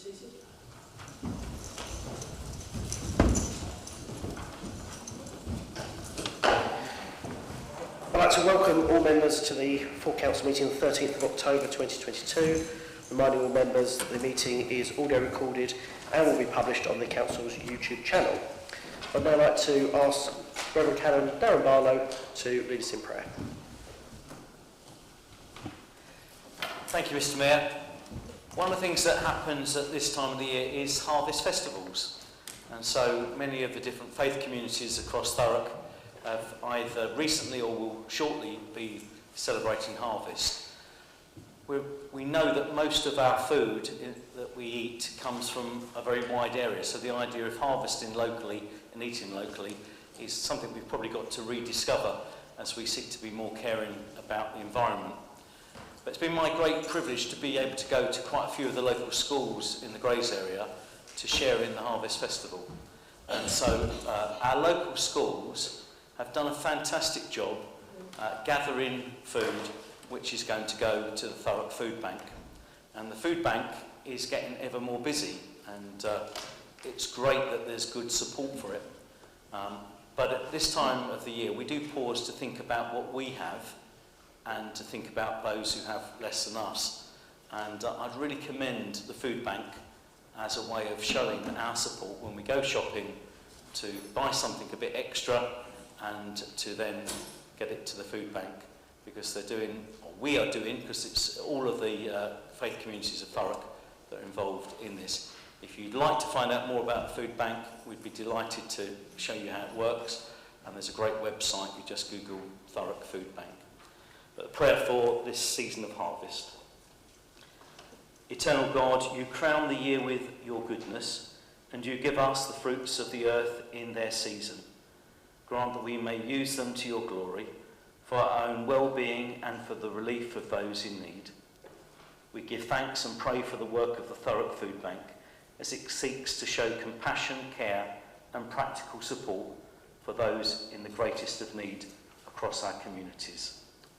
I'd like to welcome all members to the full council meeting on the 13th of October 2022, reminding all members that the meeting is audio recorded and will be published on the council's YouTube channel. I'd now like to ask Reverend Canon Darren Barlow to lead us in prayer. Thank you, Mr. Mayor. One of the things that happens at this time of the year is harvest festivals, and so many of the different faith communities across Thurrock have either recently or will shortly be celebrating harvest. We know that most of our food that we eat comes from a very wide area, so the idea of harvesting locally and eating locally is something we've probably got to rediscover as we seek to be more caring about the environment. But it's been my great privilege to be able to go to quite a few of the local schools in the Grays area to share in the Harvest Festival. And so our local schools have done a fantastic job gathering food which is going to go to the Thurrock Food Bank. And the food bank is getting ever more busy, and it's great that there's good support for it. But at this time of the year, we do pause to think about what we have and to think about those who have less than us. And I'd really commend the food bank as a way of showing our support when we go shopping, to buy something a bit extra and to then get it to the food bank, because they're doing, or we are doing, because it's all of the faith communities of Thurrock that are involved in this. If you'd like to find out more about the food bank, we'd be delighted to show you how it works, and there's a great website. You just Google Thurrock Food Bank. But a prayer for this season of harvest. Eternal God, you crown the year with your goodness, and you give us the fruits of the earth in their season. Grant that we may use them to your glory, for our own well-being and for the relief of those in need. We give thanks and pray for the work of the Thurrock Food Bank as it seeks to show compassion, care and practical support for those in the greatest of need across our communities.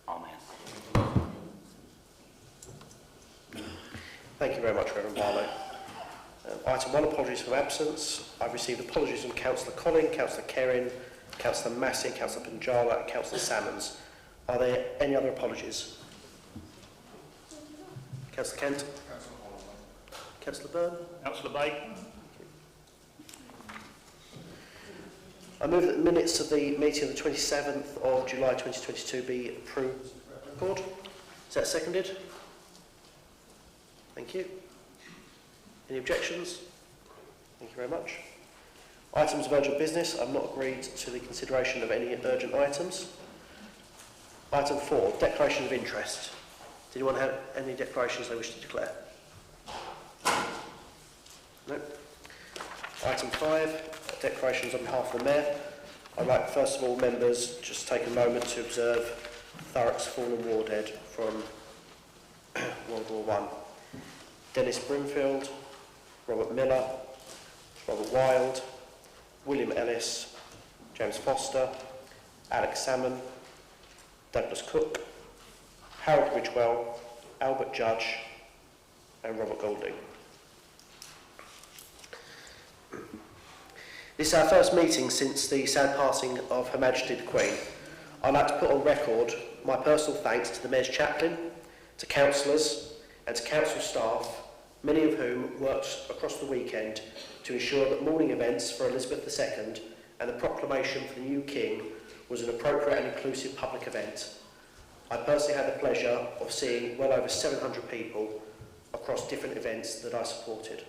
Amen. Thank you very much, Reverend Barlow. Item 1, apologies for absence. I've received apologies from Councillor Colling, Councillor Kerrin, Councillor Massey, Councillor Panjala and Councillor Salmons. Are there any other apologies? Councillor Kent? Councillor Byrne? Councillor Bacon? I move that the minutes of the meeting of the 27th of July 2022 be approved. Is that seconded? Thank you. Any objections? Thank you very much. Items of urgent business. I've not agreed to the consideration of any urgent items. Item 4, declaration of interest. Did anyone have any declarations they wish to declare? No. Item 5, declarations on behalf of the Mayor. I'd like, first of all, members just take a moment to observe Thurrock's fallen war dead from World War I. Dennis Brimfield, Robert Miller, Robert Wilde, William Ellis, James Foster, Alex Salmon, Douglas Cook, Harold Ridgewell, Albert Judge and Robert Golding. This is our first meeting since the sad passing of Her Majesty the Queen. I'd like to put on record my personal thanks to the Mayor's Chaplain, to councillors and to council staff, many of whom worked across the weekend to ensure that morning events for Elizabeth II and the proclamation for the new King was an appropriate and inclusive public event. I personally had the pleasure of seeing well over 700 people across different events that I supported.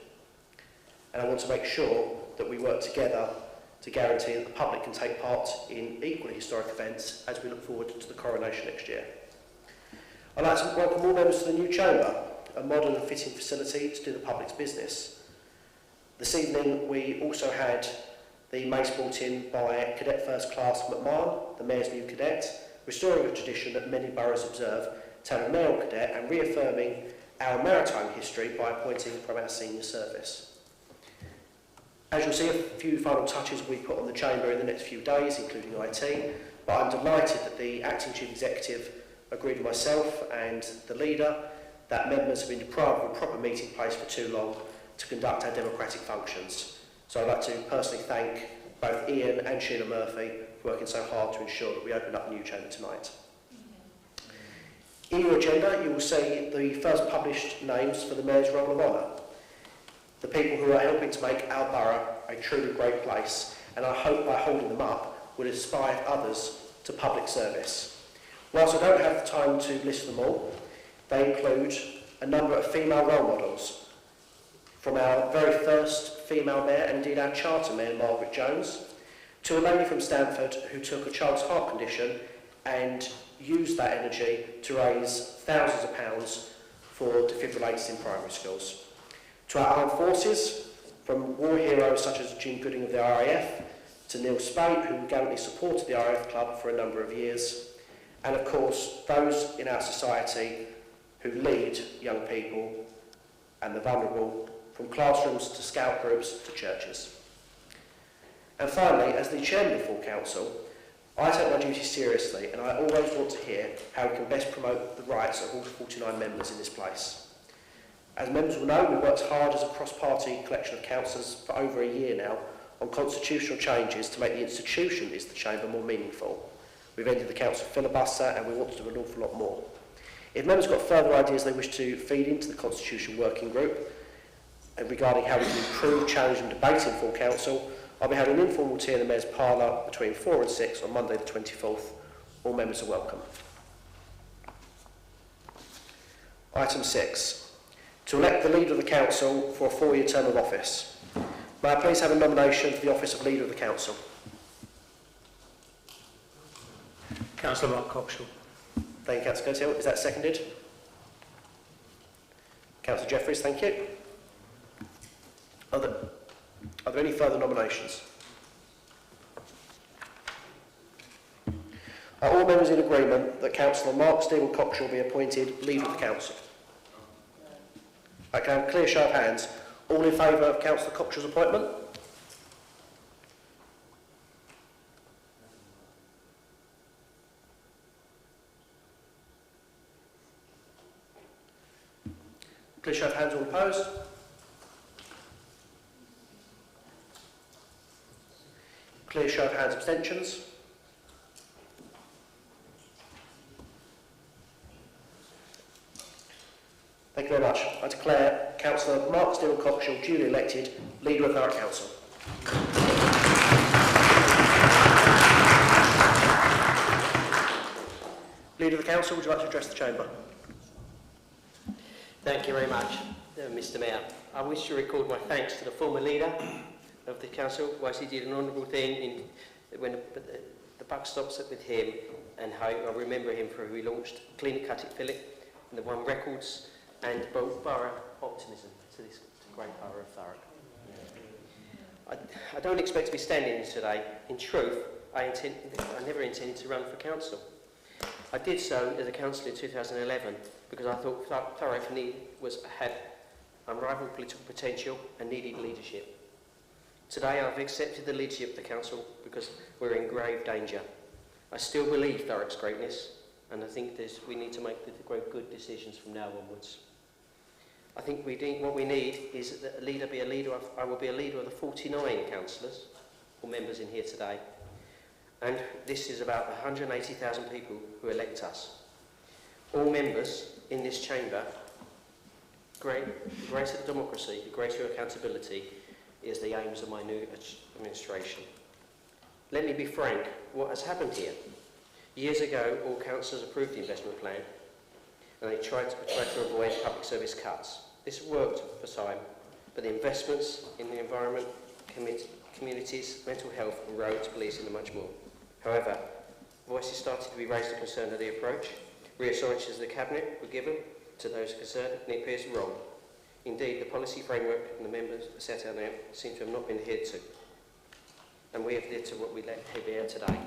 And I want to make sure that we work together to guarantee that the public can take part in equally historic events as we look forward to the coronation next year. I'd like to welcome all members to the new chamber, a modern and fitting facility to do the public's business. This evening we also had the mace brought in by Cadet First Class McMahon, the Mayor's new cadet, restoring a tradition that many boroughs observe to have a male cadet and reaffirming our maritime history by appointing from our senior service. As you'll see, a few final touches will be put on the chamber in the next few days, including IT, but I'm delighted that the Acting Chief Executive agreed with myself and the leader that members have been deprived of a proper meeting place for too long to conduct our democratic functions. So I'd like to personally thank both Ian and Sheila Murphy for working so hard to ensure that we open up the new chamber tonight. In your agenda, you will see the first published names for the Mayor's Roll of Honour, the people who are helping to make our borough a truly great place, and I hope by holding them up will inspire others to public service. Whilst I don't have the time to list them all, they include a number of female role models, from our very first female mayor and indeed our charter mayor, Margaret Jones, to a lady from Stamford who took a child's heart condition and used that energy to raise thousands of pounds for defibrillators in primary schools. To our armed forces, from war heroes such as Jim Gooding of the RAF, to Neil Spate, who gallantly supported the RAF Club for a number of years, and of course those in our society who lead young people and the vulnerable, from classrooms to scout groups to churches. And finally, as the chairman of full council, I take my duty seriously, and I always want to hear how we can best promote the rights of all 49 members in this place. As members will know, we've worked hard as a cross-party collection of councillors for over a year now on constitutional changes to make the institution, is the chamber, more meaningful. We've ended the council filibuster, and we want to do an awful lot more. If members have got further ideas they wish to feed into the Constitution Working Group, and regarding how we can improve, challenge and debate in full council, I'll be having an informal tea in the Mayor's Parlour between 4 and 6 on Monday the 24th. All members are welcome. Item 6. To elect the Leader of the Council for a 4-year term of office. May I please have a nomination for the office of Leader of the Council? Councillor Mark Coxall. Thank you, Councillor Coates. Is that seconded? Councillor Jeffries, thank you. Are there any further nominations? Are all members in agreement that Councillor Mark Stephen Coxall be appointed Leader of the Council? Okay, clear show of hands. All in favour of Councillor Coxall's appointment? Clear show of hands. All opposed? Clear show of hands. Abstentions? Thank you very much. I declare Councillor Mark Stephen Coxall duly elected Leader of Thurrock Council. Leader of the Council, would you like to address the Chamber? Thank you very much, Mr Mayor. I wish to record my thanks to the former leader of the council, whilst he did an honourable thing when the buck stops with him, and how I remember him for who he launched Clean It, Cut It, Fill It, and the won records and both borough optimism to this great borough of Thurrock. I don't expect to be standing here today. In truth, I never intended to run for council. I did so as a councillor in 2011 because I thought Thurrock had unrivaled political potential and needed leadership. Today I've accepted the leadership of the council because we're in grave danger. I still believe Thurrock's greatness, and I think we need to make good decisions from now onwards. I think what we need is that I will be a leader of the 49 councillors or members in here today, and this is about 180,000 people who elect us. All members in this chamber, the greater the democracy, the greater accountability is the aims of my new administration. Let me be frank, what has happened here? Years ago, all councillors approved the investment plan, and they tried to avoid public service cuts. This worked for time, but the investments in the environment, communities, mental health, and roads, policing, and much more. However, voices started to be raised to concern of the approach. Reassurances of the Cabinet were given to those concerned, and it appears wrong. Indeed, the policy framework and the members set out there seem to have not been adhered to, and we have adhered to what we let here today.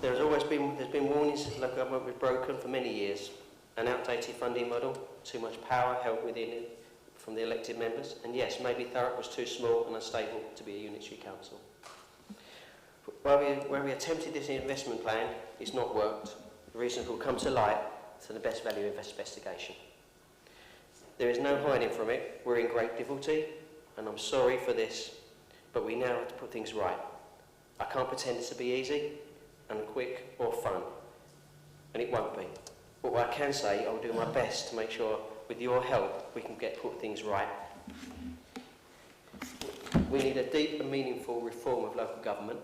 There's been warnings that local government was broken for many years. An outdated funding model, too much power held within it from the elected members, and yes, maybe Thurrock was too small and unstable to be a unitary council. Where we attempted this investment plan, it's not worked. The reasons will come to light to the best value investigation. There is no hiding from it. We're in great difficulty, and I'm sorry for this, but we now have to put things right. I can't pretend it to be easy and quick or fun, and it won't be. But what I can say, I'll do my best to make sure, with your help, we can put things right. We need a deep and meaningful reform of local government,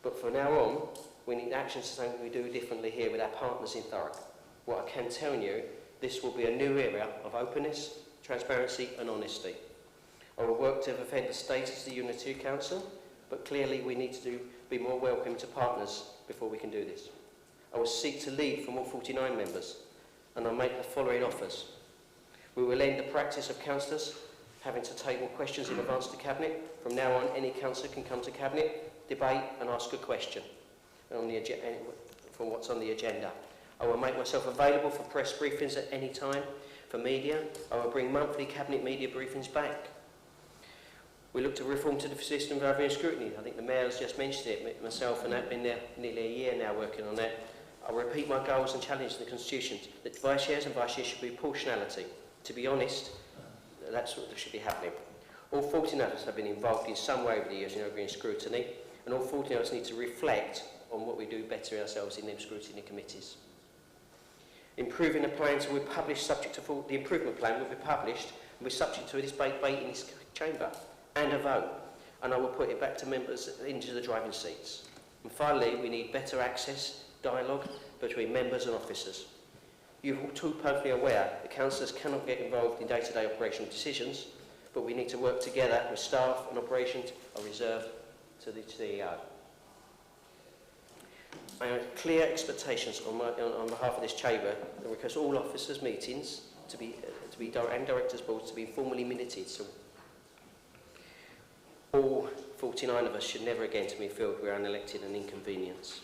but from now on, we need actions to something we do differently here with our partners in Thurrock. What I can tell you, this will be a new era of openness, transparency and honesty. I will work to defend the status of the Untitled Council, but clearly we need to be more welcoming to partners before we can do this. I will seek to lead from all 49 members, and I'll make the following offers. We will end the practice of councillors having to table questions in advance to Cabinet. From now on, any councillor can come to Cabinet, debate and ask a question on the from what's on the agenda. I will make myself available for press briefings at any time. For media, I will bring monthly Cabinet media briefings back. We look to reform to the system of overhead scrutiny. I think the Mayor has just mentioned it, myself, and I've been there nearly a year now working on that. I'll repeat my goals and challenges to the Constitution, that vice chairs and vice chairs should be proportionality. To be honest, that's what should be happening. All 14 of us have been involved in some way over the years in overhead scrutiny, and all 14 of us need to reflect on what we do better ourselves in them scrutiny committees. Improving the plans will be published subject to the improvement plan will be published and be subject to a debate in this chamber and a vote, and I will put it back to members into the driving seats. And finally, we need better access, dialogue between members and officers. You're all too perfectly aware that councillors cannot get involved in day-to-day operational decisions, but we need to work together with staff, and operations are reserved to the CEO. I have clear expectations on behalf of this chamber that request all officers' meetings and directors' boards to be formally minuted, so all 49 of us should never again to be filled with unelected and inconvenience.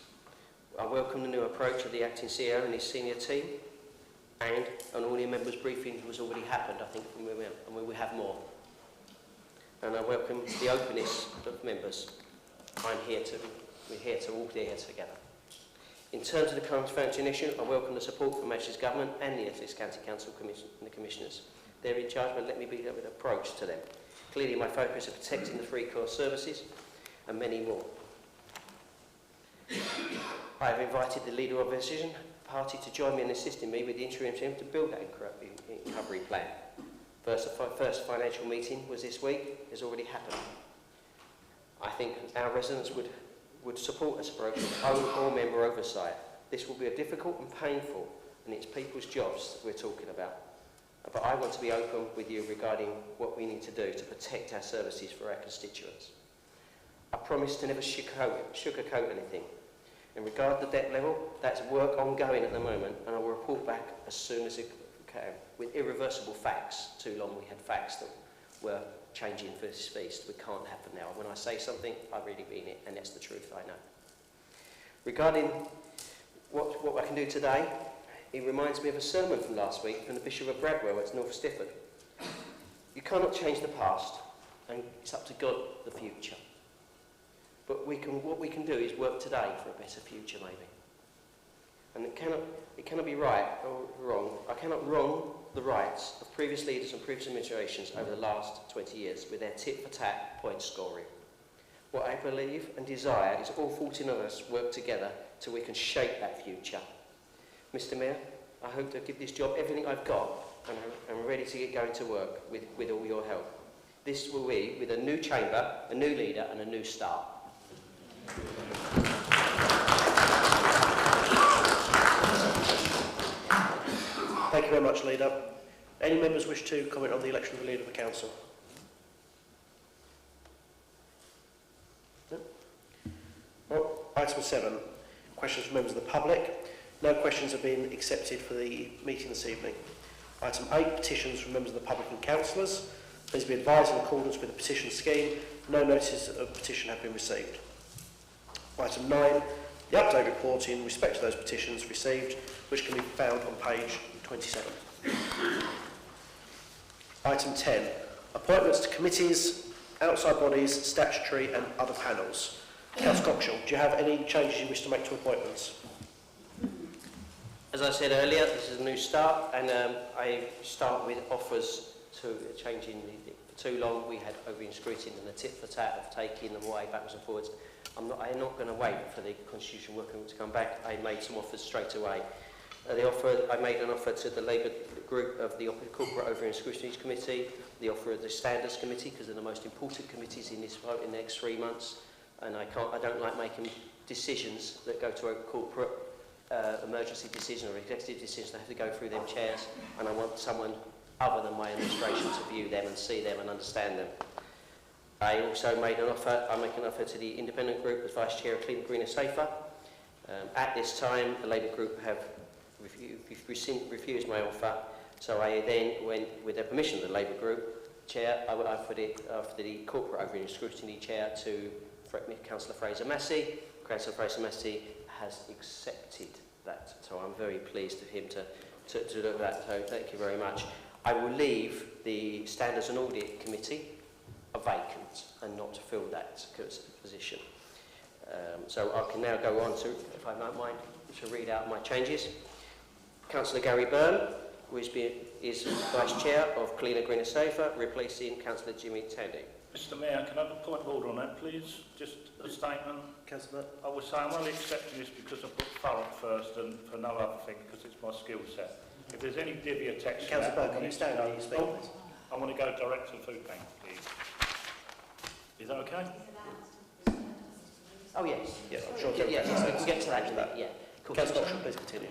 I welcome the new approach of the acting CEO and his senior team, and an all-new members' briefing has already happened, I think, and we will have more. And I welcome the openness of members. We're here to all be here together. In terms of the current financial issue, I welcome the support from Manchester's Government and the Essex County Council and the Commissioners. They're in charge, but let me be with an approach to them. Clearly, my focus is protecting the free core services and many more. I have invited the leader of the opposition party to join me in assisting me with the interim team to build that recovery plan. First financial meeting was this week, has already happened. I think our residents would support this approach with all member oversight. This will be a difficult and painful, and it's people's jobs that we're talking about. But I want to be open with you regarding what we need to do to protect our services for our constituents. I promise to never sugarcoat anything. In regard to the debt level, that's work ongoing at the moment, and I will report back as soon as it can, with irreversible facts. Too long we had facts that were changing for this feast. We can't happen now. When I say something, I really mean it, and that's the truth, I know. Regarding what I can do today, it reminds me of a sermon from last week from the Bishop of Bradwell at North Stifford. You cannot change the past, and it's up to God the future. But what we can do is work today for a better future, maybe. And it cannot be right or wrong. I cannot wrong the rights of previous leaders and previous administrations over the last 20 years with their tit-for-tat point scoring. What I believe and desire is all 14 of us work together so we can shape that future. Mr. Mayor, I hope to give this job everything I've got, and I'm ready to get going to work with all your help. This will be with a new chamber, a new leader and a new start. Thank you very much, Leader. Any members wish to comment on the election of the Leader of the Council? No? Well, item 7, questions from members of the public. No questions have been accepted for the meeting this evening. Item 8, petitions from members of the public and councillors. Please be advised in accordance with the petition scheme, no notices of petition have been received. Item 9, the update report in respect to those petitions received, which can be found on page 27. Item 10, appointments to committees, outside bodies, statutory and other panels. Councillor Cockshall, do you have any changes you wish to make to appointments? As I said earlier, this is a new start, and I start with offers to changing for too long. We had over scrutiny and the tit for tat of taking them away backwards and forwards. I'm not going to wait for the Constitution Working Group to come back. I made some offers straight away. I made an offer to the Labour group of the Corporate Over and Scrutiny Committee, the offer of the Standards Committee, because they're the most important committees in this vote in the next 3 months, and I don't like making decisions that go to a corporate emergency decision or executive decision. They have to go through them chairs, and I want someone other than my administration to view them and see them and understand them. I also made an offer. I make an offer to the independent group as Vice Chair of Cleaner, Greener, Safer. At this time, the Labour group have refused my offer, so I then went, with the permission of the Labour group Chair, I offered it after the Corporate Over and Scrutiny Chair to Councillor Fraser Massey. Councillor Fraser Massey has accepted that, so I'm very pleased of him to do that, so thank you very much. I will leave the Standards and Audit Committee vacant and not to fill that position. So I can now go on to, if I don't mind, to read out my changes. Councillor Gary Byrne is Vice Chair of Cleaner, Greener, Safer, replacing Councillor Jimmy Tandy. Mr Mayor, can I have a point of order on that, please? Just a statement. Councillor. I would say I'm only accepting this because I put Thurrock first and for no other thing, because it's my skill set. If there's any divvy text... Councillor Byrne, can you stand when you speak, please? I want to go direct to the food bank, please. Is that okay? Oh, yes. Yeah, I'm sure. Yes, we can get to that in a minute, yeah. Cool. Councillor Coxon, please continue.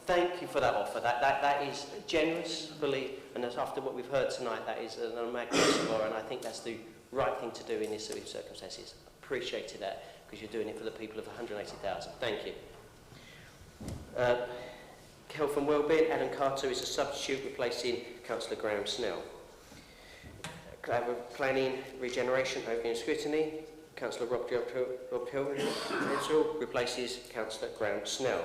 Thank you for that offer. That is generous, fully, and as after what we've heard tonight, that is an magnificent offer, and I think that's the right thing to do in these sort of circumstances. Appreciated that, because you're doing it for the people of 180,000. Thank you. Health and Wellbeing, Adam Carter is a substitute replacing Councillor Graham Snell. Planning, Regeneration, Over and Scrutiny, Councillor Rob Hill replaces Councillor Graham Snell.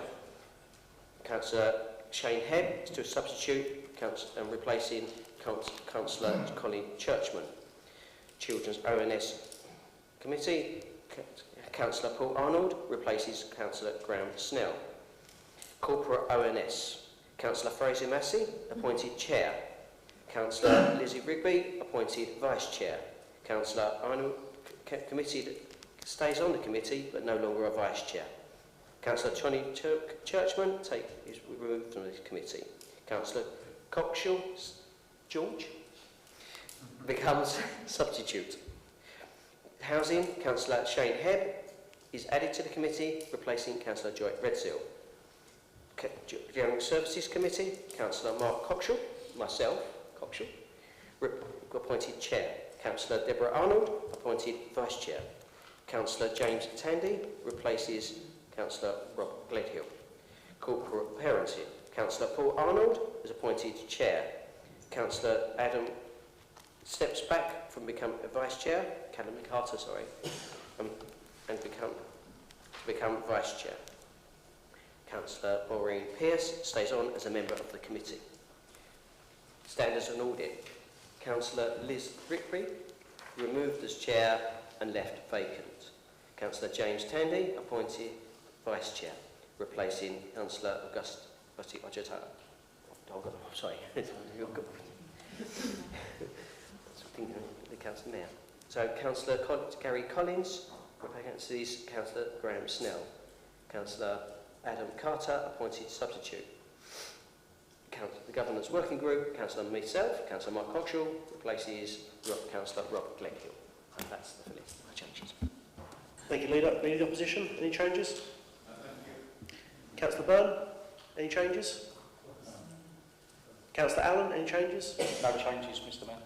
Councillor Shane Hebb is to substitute and replacing Councillor Colin Churchman. Children's ONS Committee, Councillor Paul Arnold replaces Councillor Graham Snell. Corporate ONS, Councillor Fraser Massey, appointed Chair. Councillor Lizzie Rigby, appointed Vice Chair. Councillor Arnold, committed, stays on the committee, but no longer a Vice Chair. Councillor Johnny Churchman is removed from the committee. Councillor Coxhill George becomes substitute. Housing, Councillor Shane Hebb is added to the committee, replacing Councillor Joy Redsill. General Services Committee, Councillor Mark Coxhill, myself, Coxhill, appointed Chair. Councillor Deborah Arnold, appointed Vice Chair. Councillor James Tandy replaces Councillor Rob Gledhill. Corporate Parenting, Councillor Paul Arnold is appointed Chair. Councillor Adam steps back from become a Vice Chair, Callum Carter, sorry, and become Vice Chair. Councillor Maureen Pearce stays on as a member of the committee. Standards and Audit, Councillor Liz Rigby removed as Chair and left vacant. Councillor James Tandy appointed Vice Chair, replacing Councillor August Ojota. Sorry, the Councillor Mayor. So Councillor Gary Collins replaces Councillor Graham Snell. Councillor Adam Carter appointed substitute. The Governance Working Group, Councillor myself, Councillor Mark Coxhill replaces Councillor Rob Gledhill. And that's the list of changes. Thank you, Leader. Any opposition? Any changes? Councillor Byrne, any changes? Councillor Allen, any changes? No changes, Mr Mayor.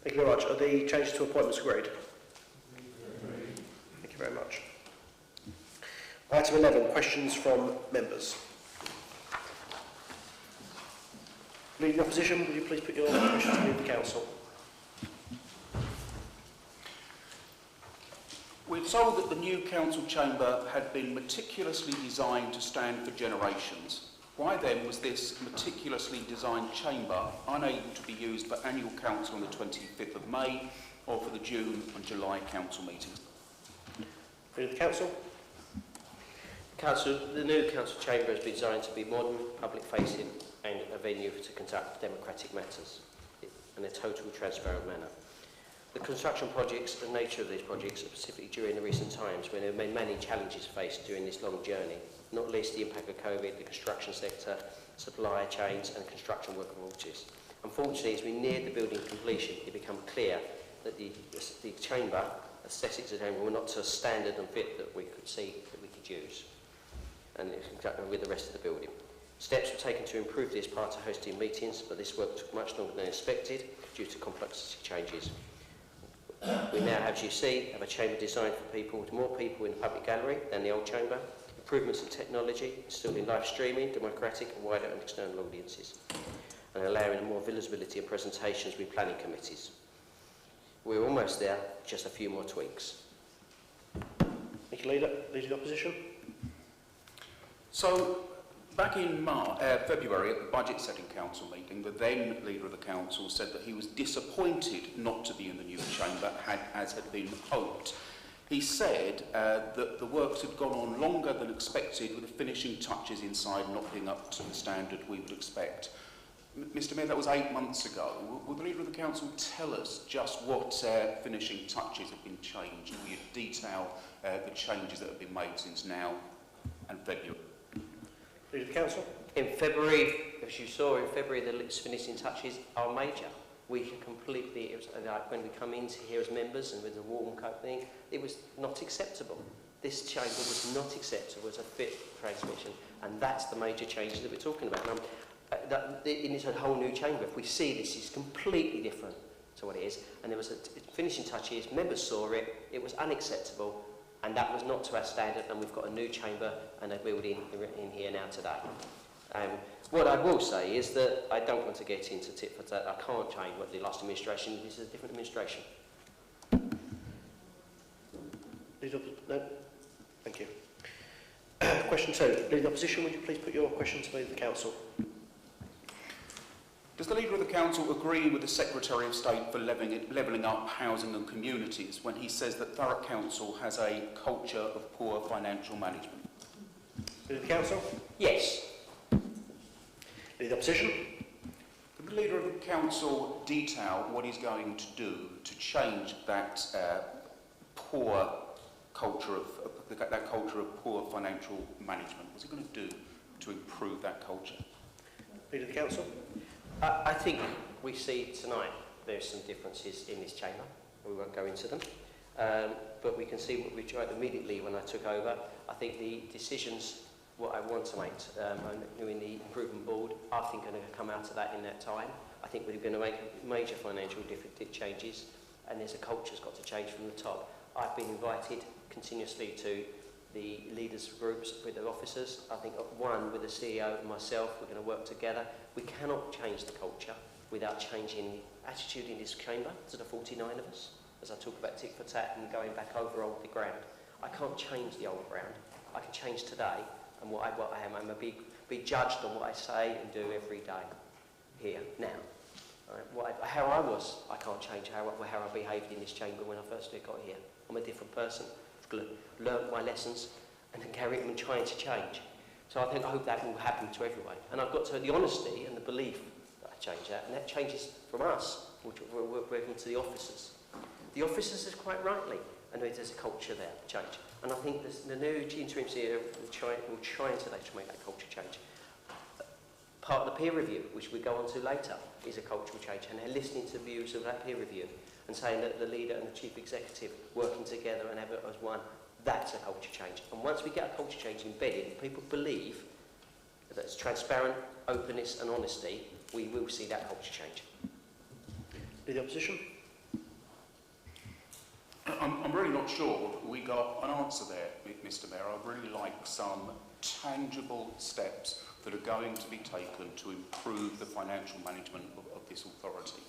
Thank you very much. Are the changes to appointments agreed? Thank you very much. Item 11, questions from members. Leading opposition, will you please put your question to the Council? We're told that the new council chamber had been meticulously designed to stand for generations. Why then was this meticulously designed chamber unable to be used for annual council on the 25th of May or for the June and July council meetings? Leader of the Council. The new council chamber has been designed to be modern, public-facing and a venue to conduct democratic matters in a totally transparent manner. The construction projects and nature of these projects, specifically during the recent times when there have been many challenges faced during this long journey, not least the impact of COVID, the construction sector, supply chains and construction workforces. Unfortunately, as we neared the building completion, it became clear that the chamber, aesthetics of the chamber, were not to a standard and fit that we could see that we could use, and with the rest of the building. Steps were taken to improve this part of hosting meetings, but this work took much longer than expected due to complexity changes. We now, as you see, have a chamber designed for people, with more people in the public gallery than the old chamber, improvements in technology, installing live streaming, democratic and wider and external audiences, and allowing more visibility and presentations with planning committees. We're almost there, just a few more tweaks. Thank you, Leader. Leader of the Opposition. So, back in February at the Budget Setting Council meeting, the then Leader of the Council said that he was disappointed not to be in the new chamber, as had been hoped. He said that the works had gone on longer than expected, with the finishing touches inside not being up to the standard we would expect. Mr Mayor, that was 8 months ago. Will the Leader of the Council tell us just what finishing touches have been changed? Will you detail the changes that have been made since now and February? Leader of the Council. In February, as you saw, in February the finishing touches are major. We completely, it was like when we come into here as members and with the warm coat thing, it was not acceptable. This chamber was not acceptable as a fit transmission, and that's the major change that we're talking about. It's a whole new chamber. If we see this, it's completely different to what it is. And there was a finishing touches, members saw it, it was unacceptable, and that was not to our standard, and we've got a new chamber and a building in here now today. What I will say is that I don't want to get into tit for tat. I can't change what the last administration, this is a different administration. Leader of, no? Thank you. Question 2. Leader of the Opposition, would you please put your question to the Leader of the Council? Does the Leader of the Council agree with the Secretary of State for levelling up housing and communities when he says that Thurrock Council has a culture of poor financial management? Leader of the Council? Yes. Leader of the Opposition? Could the Leader of the Council detail what he's going to do to change that poor culture of poor financial management? What's he going to do to improve that culture? Leader of the Council? I think we see tonight there's some differences in this chamber. We won't go into them. But we can see what we tried immediately when I took over. I think the decisions, what I want to make in the improvement board, I think are going to come out of that in that time. I think we're going to make major financial changes, and there's a culture that's got to change from the top. I've been invited continuously to the leaders groups with the officers. I think one with the CEO and myself, we're going to work together. We cannot change the culture without changing the attitude in this chamber to the 49 of us. As I talk about tit for tat and going back over old ground, I can't change the old ground. I can change today, and what I am. I'm going to be judged on what I say and do every day here now. Right? How I was, I can't change how I behaved in this chamber when I first got here. I'm a different person. Learned my lessons and then carry them and trying to change. So I hope that will happen to everyone. And I've got to the honesty and the belief that I change that, and that changes from us, which we're working to the officers. The officers is quite rightly, and there's a culture there, change. And I think the new interim CEO will try today to make that culture change. Part of the peer review, which we go on to later, is a cultural change, and they're listening to views of that peer review and saying that the leader and the chief executive working together and have it as one, that's a culture change. And once we get a culture change embedded, and people believe that it's transparent, openness and honesty, we will see that culture change. Leader of the Opposition? I'm really not sure we got an answer there, Mr Mayor. I'd really like some tangible steps that are going to be taken to improve the financial management of this authority.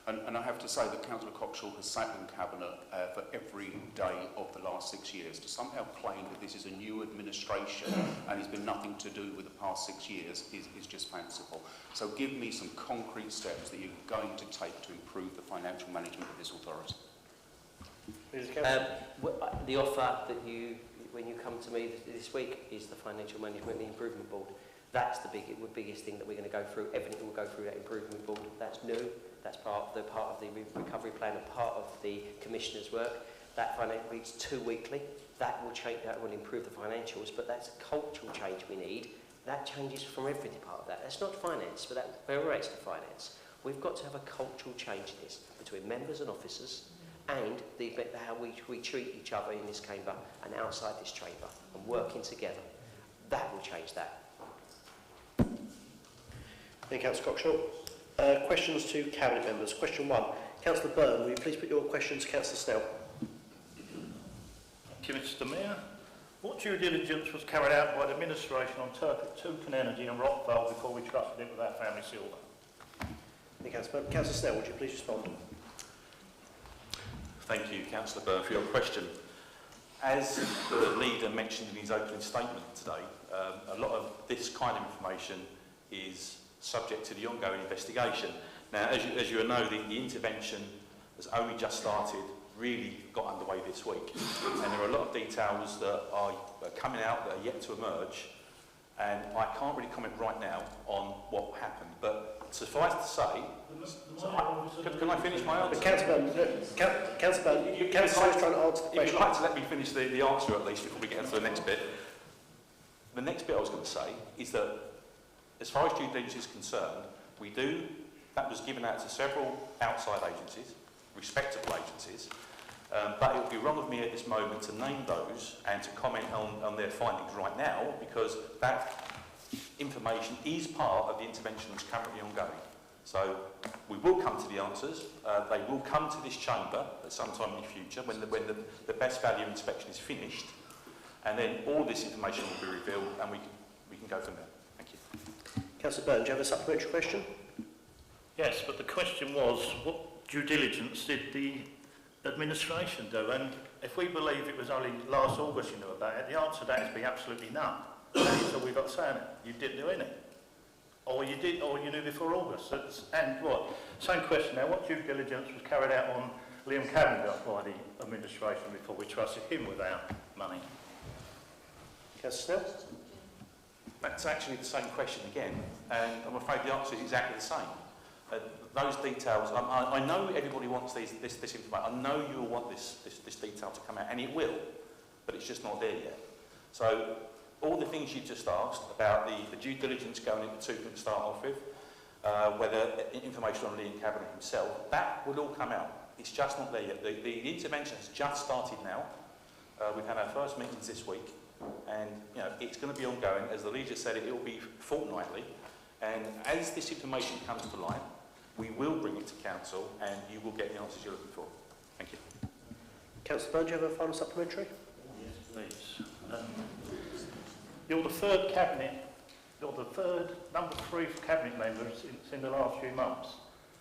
And I have to say that Councillor Coxall has sat in Cabinet for every day of the last 6 years. To somehow claim that this is a new administration and it's been nothing to do with the past 6 years is just fanciful. So give me some concrete steps that you're going to take to improve the financial management of this authority. The offer that when you come to me this week is the Financial Management and the Improvement Board. That's the biggest thing that we're going to go through. Everything will go through that Improvement Board. That's new. That's part of the recovery plan and part of the Commissioner's work. That meets 2 weekly. That will change. That will improve the financials. But that's a cultural change we need. That changes from every part of that. That's not finance, but that relates to finance. We've got to have a cultural change in this between members and officers, and how we treat each other in this chamber and outside this chamber, and working together. That will change that. Thank you, Councillor Cockshaw. Questions to Cabinet members. Question 1. Councillor Byrne, will you please put your question to Councillor Snell? Thank you, Mr Mayor. What due diligence was carried out by the administration on Thurrock Energy and Rockvale before we trusted it with our family silver? Thank you, Councillor Byrne. Councillor Snell, would you please respond? Thank you, Councillor Byrne, for your question. As the leader mentioned in his opening statement today, a lot of this kind of information is subject to the ongoing investigation. Now, as you know, the intervention has only just started, really got underway this week, and there are a lot of details that are coming out that are yet to emerge, and I can't really comment right now on what happened, but suffice to say, can I finish my answer? Councillor Byrne, Councillor Byrne, Councillor is trying to answer the question. If you'd like to let me finish the answer at least before we get into the next bit. The next bit I was going to say is that as far as due diligence is concerned, that was given out to several outside agencies, respectable agencies, but it would be wrong of me at this moment to name those and to comment on their findings right now, because that information is part of the intervention that's currently ongoing. So we will come to the answers. They will come to this chamber at some time in the future when the best value inspection is finished, and then all this information will be revealed, and we can go from there. Thank you. Councillor Byrne, do you have a supplementary question? Yes, but the question was, what due diligence did the administration do? And if we believe it was only last August you knew about it, the answer to that is be absolutely none. That's all we've got to say on it. You didn't do any. Or you did, or you knew before August. And what? Same question now, what due diligence was carried out on Liam Cavendish by the administration before we trusted him with our money? Councillor Snell? That's actually the same question again, and I'm afraid the answer is exactly the same. Those details, I know everybody wants this information. I know you will want this detail to come out, and it will, but it's just not there yet. So all the things you just asked about the due diligence going into Tooting to start off with, whether information on Liam Cavendish himself, that will all come out. It's just not there yet. The intervention has just started now. We've had our first meetings this week, and it's going to be ongoing. As the leader said, it will be fortnightly, and as this information comes to light, we will bring it to council, and you will get the answers you're looking for. Thank you. Councillor Byrne, do you have a final supplementary? Yes, please. You're the third cabinet, number 3 cabinet member in the last few months.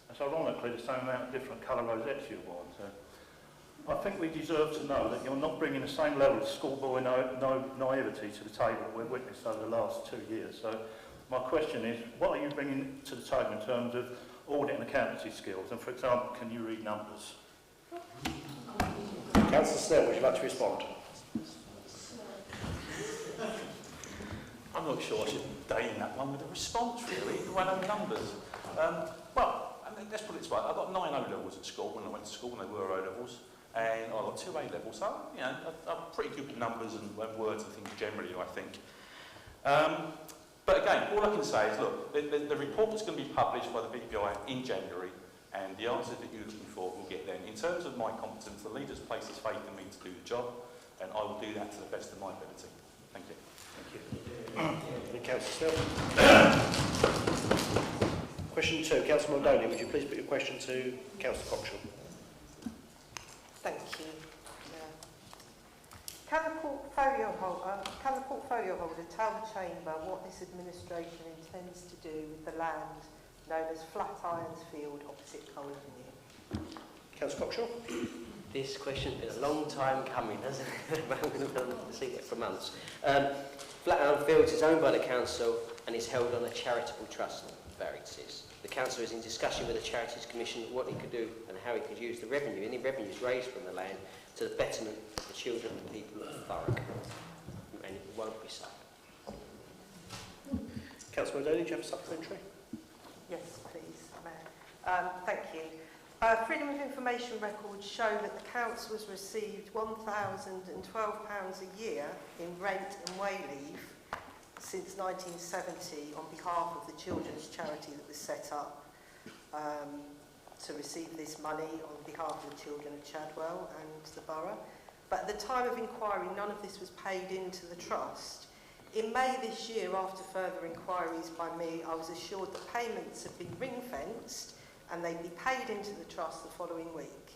That's ironically the same amount of different colour rosettes you've worn. So I think we deserve to know that you're not bringing the same level of schoolboy naivety to the table that we've witnessed over the last 2 years. So my question is, what are you bringing to the table in terms of audit and accountancy skills? And for example, can you read numbers? Councillor Snell, would you like to respond? I'm not sure I should deign that one with a response, really, the one on numbers. Well, let's put it this way. I got 9 O-levels at school when I went to school, and they were O-levels, and I got 2 A-levels, so, I'm pretty good with numbers and words and things generally, I think. But again, all I can say is, look, the report is going to be published by the BPI in January, and the answers that you're looking for will get then. In terms of my competence, the leader's placed his faith in me to do the job, and I will do that to the best of my ability. Thank you. Thank you. Councillor Snell. Question 2, Councillor Muldowney, would you please put your question to Councillor Cockshaw? Thank you. Can the portfolio holder tell the Chamber what this administration intends to do with the land known as Flatirons Field opposite Colvin? Councillor Cockshaw? This question has been a long time coming, hasn't it? We've been seeing it for months. Flatiron Fields is owned by the council and is held on a charitable trust, variances. The council is in discussion with the Charities Commission what it could do and how it could use the revenue. Any revenues raised from the land to the betterment of the children and the people of Thurrock. And it won't be so. Councillor O'Donnell, do you have a supplementary? Yes, please, Mayor. Thank you. Freedom of Information records show that the council has received £1,012 a year in rent and way leave since 1970 on behalf of the children's charity that was set up to receive this money on behalf of the children of Chadwell and the borough. But at the time of inquiry, none of this was paid into the trust. In May this year, after further inquiries by me, I was assured that payments had been ring-fenced and they'd be paid into the trust the following week.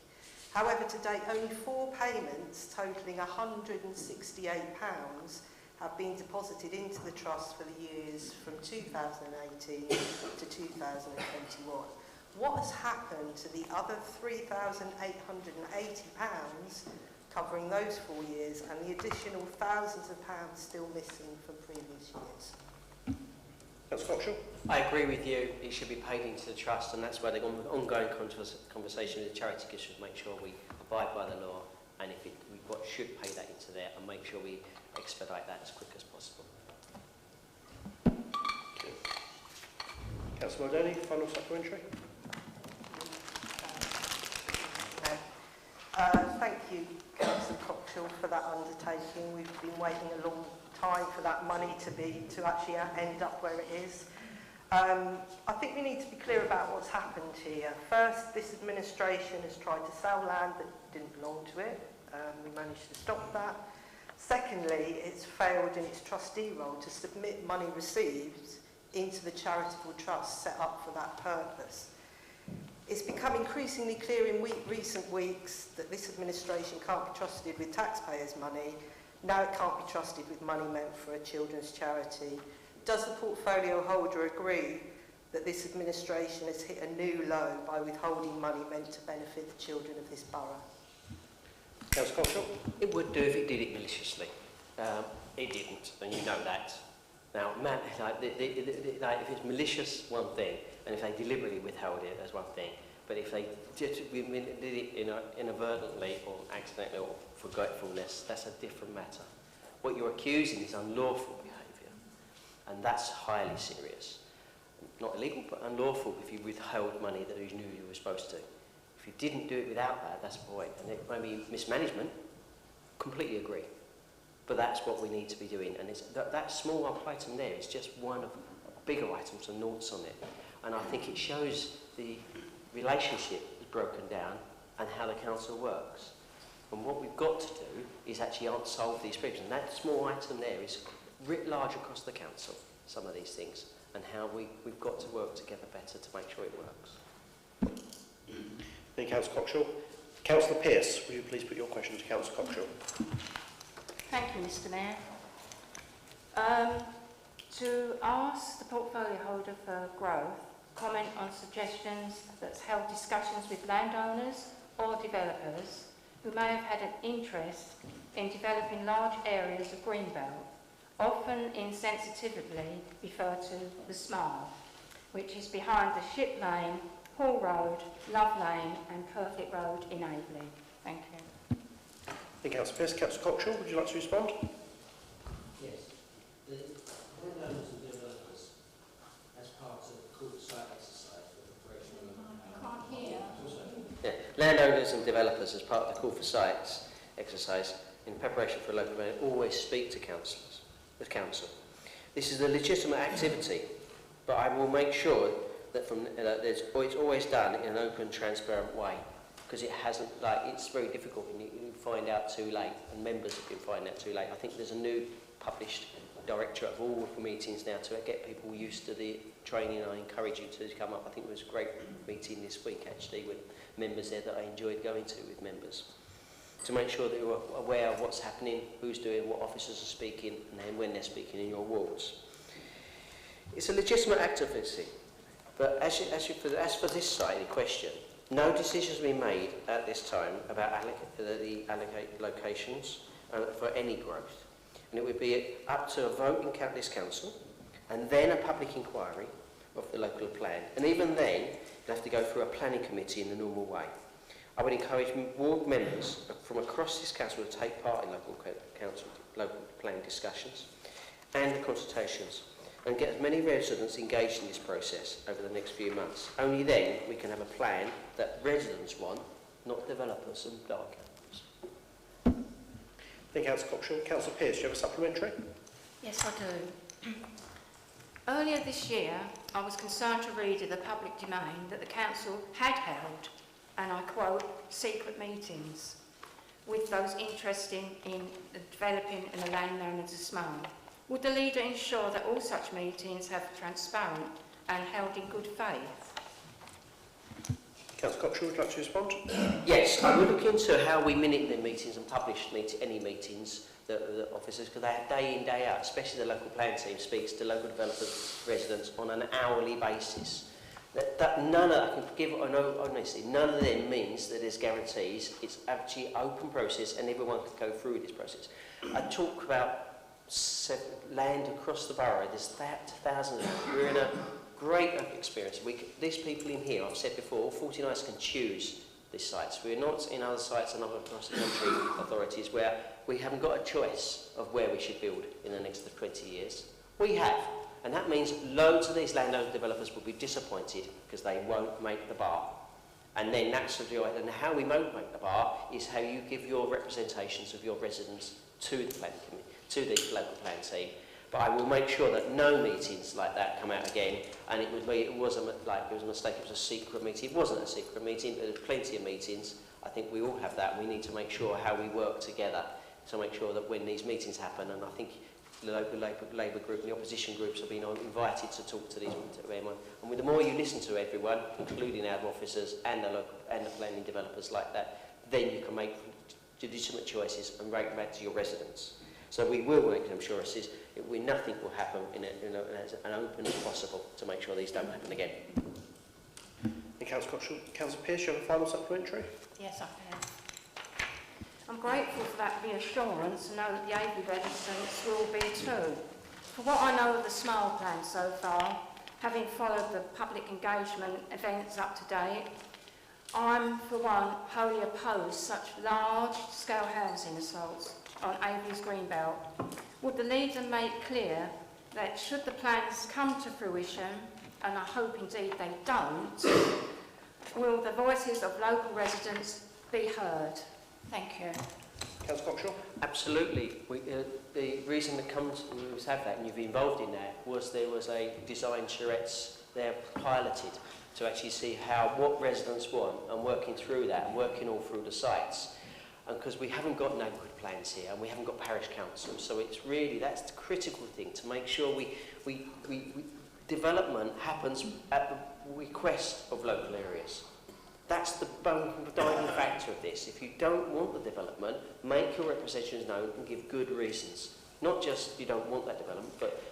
However, to date, only 4 payments totalling £168 have been deposited into the trust for the years from 2018 to 2021. What has happened to the other £3,880 covering those 4 years and the additional thousands of pounds still missing from previous years? Councillor Cockshall? I agree with you, it should be paid into the trust, and that's where the ongoing conversation with the charity gives should make sure we abide by the law, and if we should pay that into there and make sure we expedite that as quick as possible. Councillor O'Donnell, final supplementary? Thank you, Councillor Cockshall, for that undertaking. We've been waiting a long time for that money to actually end up where it is. I think we need to be clear about what's happened here. First, this administration has tried to sell land that didn't belong to it. We managed to stop that. Secondly, it's failed in its trustee role to submit money received into the charitable trust set up for that purpose. It's become increasingly clear in recent weeks that this administration can't be trusted with taxpayers' money. Now it can't be trusted with money meant for a children's charity. Does the portfolio holder agree that this administration has hit a new low by withholding money meant to benefit the children of this borough? Councillor Cockshall? It would do if it did it maliciously. It didn't, and you know that. Now, if it's malicious, one thing, and if they deliberately withheld it, that's one thing. But if they did it inadvertently or accidentally or forgetfulness, that's a different matter. What you're accusing is unlawful behaviour, and that's highly serious. Not illegal, but unlawful if you withheld money that you knew you were supposed to. If you didn't do it without that, that's a point. And it may be mismanagement, completely agree. But that's what we need to be doing. And it's that small item there is just one of bigger items and noughts on it. And I think it shows the relationship is broken down and how the council works. And what we've got to do is actually solve these problems. And that small item there is writ large across the council, some of these things, and how we've got to work together better to make sure it works. Thank you, Councillor Cockshall. Councillor Pearce, will you please put your question to Councillor Cockshall? Thank you, Mr. Mayor. To ask the portfolio holder for growth, comment on suggestions that's held discussions with landowners or developers who may have had an interest in developing large areas of greenbelt, often insensitively referred to the Smile, which is behind the Ship Lane, Hall Road, Love Lane and Perfect Road in Aveley. Thank you. Thank you, Councillor Pearce. Councillor Cockshall, would you like to respond? Yes. The landowners and developers, as part of the court site exercise for the operation of the landowners and developers, as part of the call for sites exercise in preparation for a local event, always speak to councillors, the council. This is a legitimate activity, but I will make sure that it's always done in an open, transparent way, because it hasn't, it's very difficult and you find out too late, and members have been finding out too late. I think there's a new published directorate of all the meetings now to get people used to the training. I encourage you to come up. I think there was a great meeting this week actually with members there that I enjoyed going to with members, to make sure that you're aware of what's happening, who's doing, what officers are speaking, and then when they're speaking in your wards. It's a legitimate activity, but as for this site in question, no decisions have been made at this time about the allocated locations for any growth. And it would be up to a vote in this council and then a public inquiry of the local plan. And even then, you'll have to go through a planning committee in the normal way. I would encourage ward members from across this council to take part in local planning discussions and consultations, and get as many residents engaged in this process over the next few months. Only then we can have a plan that residents want, not developers and dark actors. Thank you, Councillor Cockshall. Councillor Pearce, do you have a supplementary? Yes, I do. Earlier this year, I was concerned to read in the public domain that the council had held, and I quote, secret meetings with those interested in developing in the land known as the Smile. Would the leader ensure that all such meetings have transparent and held in good faith? Councillor Cockshall, would you like to respond? Yes, I will look into how we minute the meetings and publish any meetings that the officers, because they have day in, day out, especially the local plan team speaks to local developers, residents on an hourly basis. None of, I can give honestly, none of them means that there's guarantees. It's actually an open process and everyone can go through this process. I talk about land across the borough, there's thousands of them. We're in a great experience. These people in here, I've said before, all 49 can choose these sites. We're not in other sites and other across the country authorities where we haven't got a choice of where we should build in the next 20 years. We have. And that means loads of these landowner developers will be disappointed because they won't make the bar. And then that's the joy. And how we won't make the bar is how you give your representations of your residents to the planning committee, to the local plan team. But I will make sure that no meetings like that come out again. And it was a mistake. It was a secret meeting. It wasn't a secret meeting. But there's plenty of meetings. I think we all have that. We need to make sure how we work together to make sure that when these meetings happen, and I think the local Labour group and the opposition groups have been invited to talk to these to everyone. And the more you listen to everyone, including our officers and the local and the planning developers like that, then you can make legitimate choices and rate back to your residents. So we will make them sure nothing will happen as open as possible to make sure these don't happen again. And Councillor Cockshall, Councillor Pearce, you have a final supplementary? Yes, I can. I'm grateful for that reassurance and know that the Avery residents will be too. For what I know of the Smile Plan so far, having followed the public engagement events up to date, I'm, for one, wholly opposed such large-scale housing assaults on Avery's Greenbelt. Would the leader make clear that should the plans come to fruition, and I hope indeed they don't, will the voices of local residents be heard? Thank you. Councillor Cockshall? Absolutely. The reason that comes we have that, and you've been involved in that, was there was a design charrettes there piloted to actually see what residents want and working through that and working all through the sites. And because we haven't got neighbourhood plans here and we haven't got parish councils, so it's really, that's the critical thing, to make sure development happens at the request of local areas. That's the driving factor of this. If you don't want the development, make your representations known and give good reasons. Not just you don't want that development, but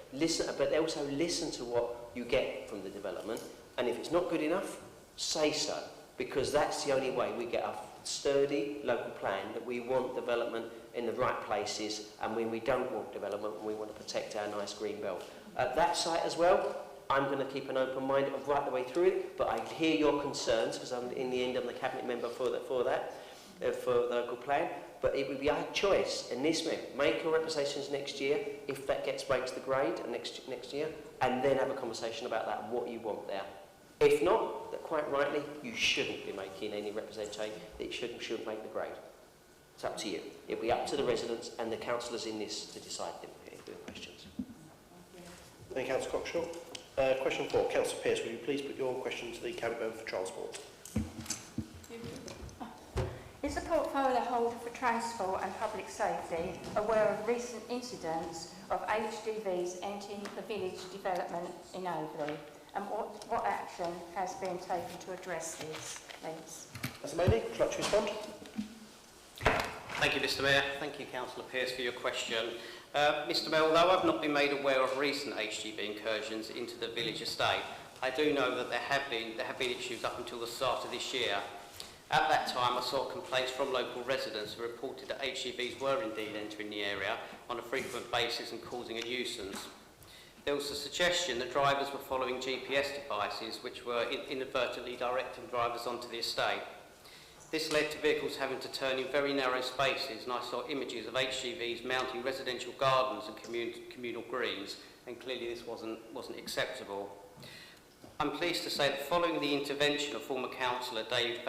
also listen to what you get from the development. And if it's not good enough, say so, because that's the only way we get a sturdy local plan that we want development in the right places, and when we don't want development, we want to protect our nice green belt. At that site as well, I'm going to keep an open mind right the way through it, but I hear your concerns because in the end I'm the cabinet member for the local plan. But it would be our choice in this way. Make your representations next year if that breaks the grade next year, and then have a conversation about that and what you want there. If not, that quite rightly, you shouldn't be making any representation. It shouldn't make the grade. It's up to you. It'll be up to the residents and the councillors in this to decide the questions. Thank you, Councillor Cockshall. Question 4, Councillor Pearce, will you please put your question to the Cabinet Member for Transport? Is the portfolio holder for transport and public safety aware of recent incidents of HDVs entering the village development in Overley? And what action has been taken to address this, please? Councillor Maney, would you like to respond? Thank you, Mr Mayor. Thank you, Councillor Pearce, for your question. Mr Mayor, although I've not been made aware of recent HGV incursions into the village estate, I do know that there have been issues up until the start of this year. At that time, I saw complaints from local residents who reported that HGVs were indeed entering the area on a frequent basis and causing a nuisance. There was a suggestion that drivers were following GPS devices which were inadvertently directing drivers onto the estate. This led to vehicles having to turn in very narrow spaces, and I saw images of HGVs mounting residential gardens and communal greens, and clearly this wasn't acceptable. I'm pleased to say that following the intervention of former councillor David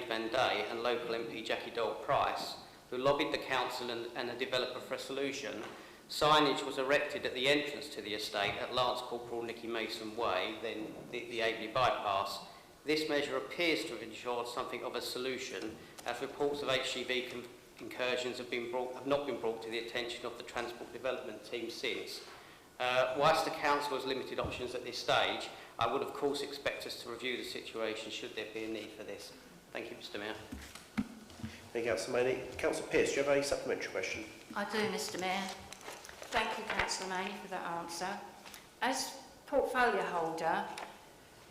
Van Day and local MP Jackie Doyle-Price, who lobbied the council and the developer for a solution, signage was erected at the entrance to the estate at Lance Corporal Nicky Mason Way, then the Aveley bypass. This measure appears to have ensured something of a solution, as reports of HGV incursions have not been brought to the attention of the Transport Development team since. Whilst the council has limited options at this stage, I would of course expect us to review the situation should there be a need for this. Thank you, Mr. Mayor. Thank you, Councillor Maney. Councillor Pearce, do you have a supplementary question? I do, Mr. Mayor. Thank you, Councillor Maney, for that answer. As portfolio holder,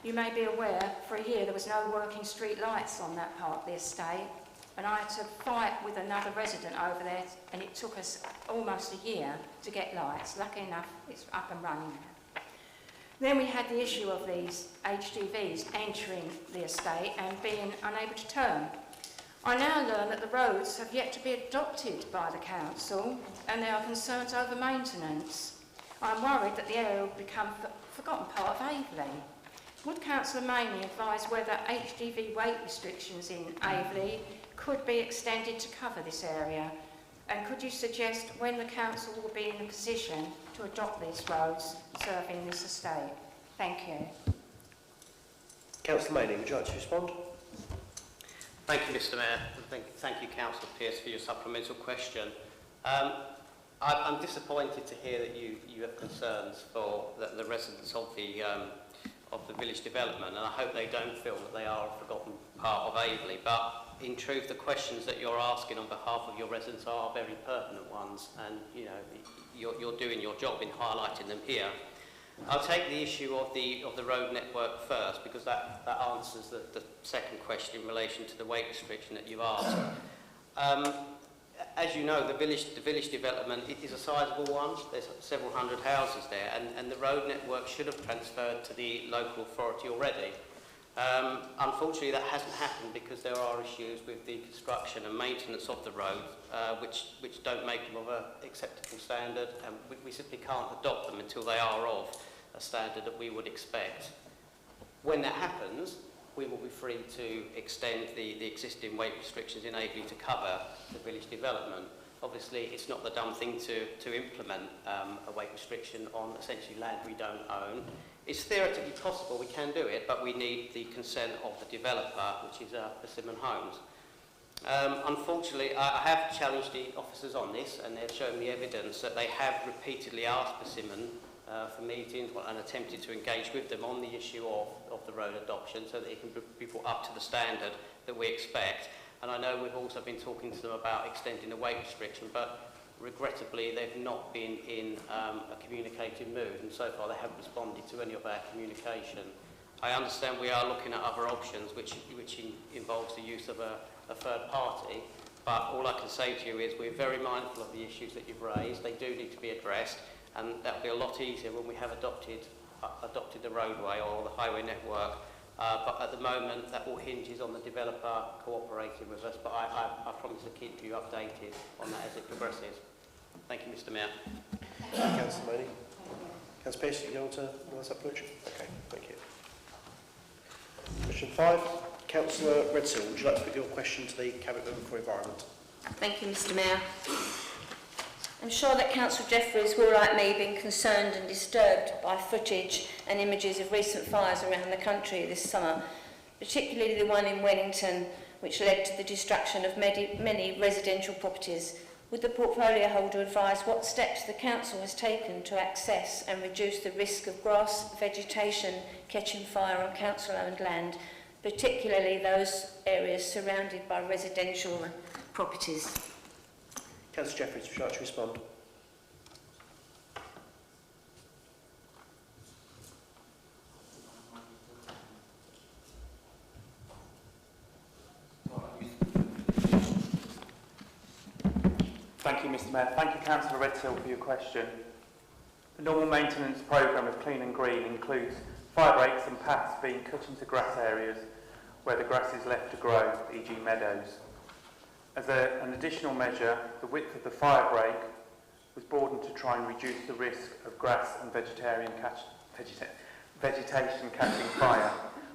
you may be aware for a year there was no working street lights on that part of the estate, and I had to fight with another resident over there, and it took us almost a year to get lights. Lucky enough, it's up and running now. Then we had the issue of these HGVs entering the estate and being unable to turn. I now learn that the roads have yet to be adopted by the council, and there are concerns over maintenance. I'm worried that the area will become a forgotten part of Aveley. Would Councillor Maney advise whether HGV weight restrictions in Aveley could be extended to cover this area? And could you suggest when the council will be in a position to adopt these roads serving this estate? Thank you. Councillor Maney, would you like to respond? Thank you, Mr. Mayor. Thank you, Councillor Pearce, for your supplemental question. I'm disappointed to hear that you have concerns for the residents of the village development, and I hope they don't feel that they are a forgotten part of Aveley. But in truth, the questions that you're asking on behalf of your residents are very pertinent ones, and you're doing your job in highlighting them here. I'll take the issue of the road network first, because that answers the second question in relation to the weight restriction that you've asked. As you know, the village development is a sizable one. There's several hundred houses there, and the road network should have transferred to the local authority already. Unfortunately, that hasn't happened because there are issues with the construction and maintenance of the road, which don't make them of an acceptable standard, and we simply can't adopt them until they are of a standard that we would expect. When that happens, we will be free to extend the existing weight restrictions in Aveley to cover the village development. Obviously, it's not the dumb thing to implement a weight restriction on essentially land we don't own. It's theoretically possible, we can do it, but we need the consent of the developer, which is Persimmon Homes. Unfortunately, I have challenged the officers on this, and they've shown me evidence that they have repeatedly asked Persimmon for meetings and attempted to engage with them on the issue of the road adoption so that it can be brought up to the standard that we expect. And I know we've also been talking to them about extending the weight restriction, but regrettably they've not been in a communicative mood, and so far they haven't responded to any of our communication. I understand we are looking at other options which involves the use of a third party, but all I can say to you is we're very mindful of the issues that you've raised. They do need to be addressed, and that'll be a lot easier when we have adopted the roadway or the highway network. But at the moment, that all hinges on the developer cooperating with us, but I promise to keep you updated on that as it progresses. Thank you, Mr. Mayor. Thank you, Councillor Maney. Councillor Pearce, you want to supplement? Okay, thank you. Question 5. Councillor Redsill, would you like to put your question to the Cabinet Member for Environment? Thank you, Mr. Mayor. I'm sure that Councillor Jeffreys will, like me, be concerned and disturbed by footage and images of recent fires around the country this summer, particularly the one in Wellington, which led to the destruction of many residential properties. Would the portfolio holder advise what steps the Council has taken to access and reduce the risk of grass vegetation catching fire on Council-owned land, particularly those areas surrounded by residential properties? Councillor Jeffreys, would you like to respond? Thank you, Mr. Mayor. Thank you, Councillor Redsill, for your question. The normal maintenance programme of Clean and Green includes fire breaks and paths being cut into grass areas, where the grass is left to grow, e.g. meadows. As an additional measure, the width of the fire break was broadened to try and reduce the risk of grass and vegetation catching fire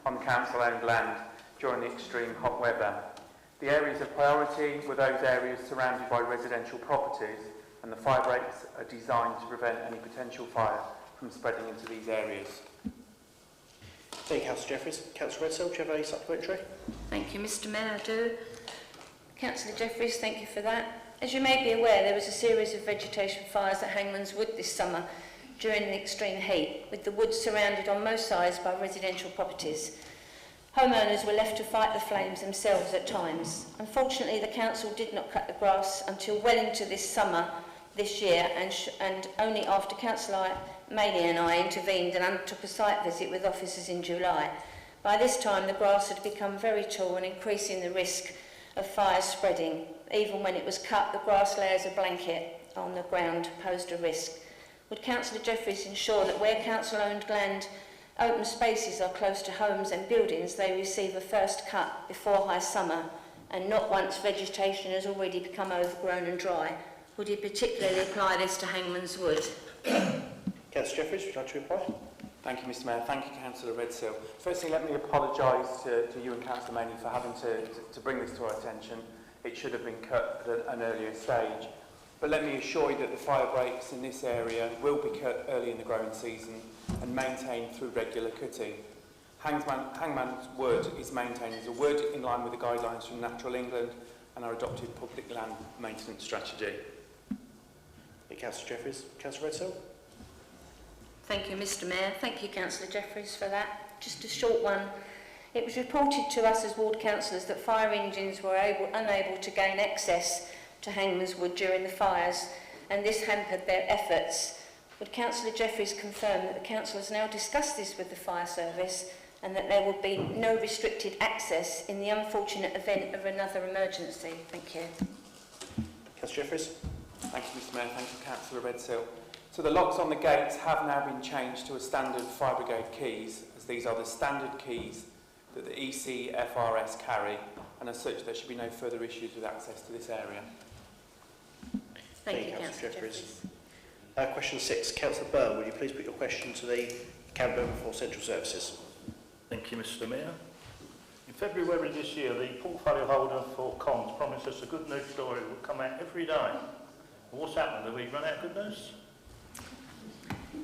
on council-owned land during the extreme hot weather. The areas of priority were those areas surrounded by residential properties, and the fire breaks are designed to prevent any potential fire from spreading into these areas. Thank you, Councillor Jeffries. Councillor Redsill, do you have a supplementary? Thank you, Mr Mayor, I do. Councillor Jeffries, thank you for that. As you may be aware, there was a series of vegetation fires at Hangman's Wood this summer during the extreme heat, with the woods surrounded on most sides by residential properties. Homeowners were left to fight the flames themselves at times. Unfortunately, the council did not cut the grass until well into this summer this year, and only after Councillor Maley and I intervened and undertook a site visit with officers in July. By this time, the grass had become very tall and increasing the risk of fires spreading. Even when it was cut, the grass lay as a blanket on the ground posed a risk. Would Councillor Jeffries ensure that where council-owned land open spaces are close to homes and buildings, they receive a first cut before high summer, and not once vegetation has already become overgrown and dry? Would he particularly apply this to Hangman's Wood? Councillor Jeffries, would you like to reply? Thank you, Mr Mayor. Thank you, Councillor Redsill. Firstly, let me apologise to you and Councillor Maney for having to bring this to our attention. It should have been cut at an earlier stage. But let me assure you that the fire breaks in this area will be cut early in the growing season and maintained through regular cutting. Hangman's Wood is maintained as a wood in line with the guidelines from Natural England and our adopted public land maintenance strategy. Thank you, Councillor Jeffries. Councillor Redsill? Thank you, Mr Mayor. Thank you, Councillor Jeffries, for that. Just a short one. It was reported to us as ward councillors that fire engines were unable to gain access to Hangman's Wood during the fires, and this hampered their efforts. Would Councillor Jeffries confirm that the council has now discussed this with the fire service and that there will be no restricted access in the unfortunate event of another emergency? Thank you. Councillor Jeffries? Thank you, Mr Mayor. Thank you, Councillor Redsill. So the locks on the gates have now been changed to a standard fire brigade keys, as these are the standard keys that the ECFRS carry, and as such there should be no further issues with access to this area. Thank you, Councillor Jeffries. Question 6. Councillor Byrne, will you please put your question to the Cabinet Member for Central Services? Thank you, Mr Mayor. In February this year, the portfolio holder for comms promised us a good news story that would come out every day. What's happened? Have we run out of good news?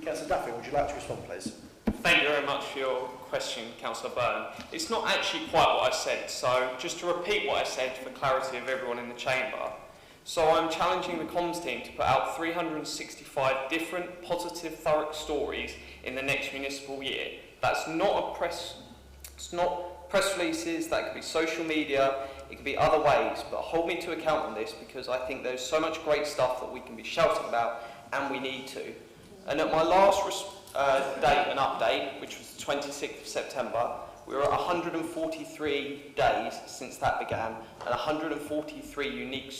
Councillor Duffy, would you like to respond, please? Thank you very much for your question, Councillor Byrne. It's not actually quite what I said, so just to repeat what I said for clarity of everyone in the chamber. So I'm challenging the comms team to put out 365 different positive Thurrock stories in the next municipal year. That's not it's not press releases, that could be social media, it could be other ways, but hold me to account on this because I think there's so much great stuff that we can be shouting about and we need to. And at my last date and update, which was the 26th of September, we were at 143 days since that began, and 143 unique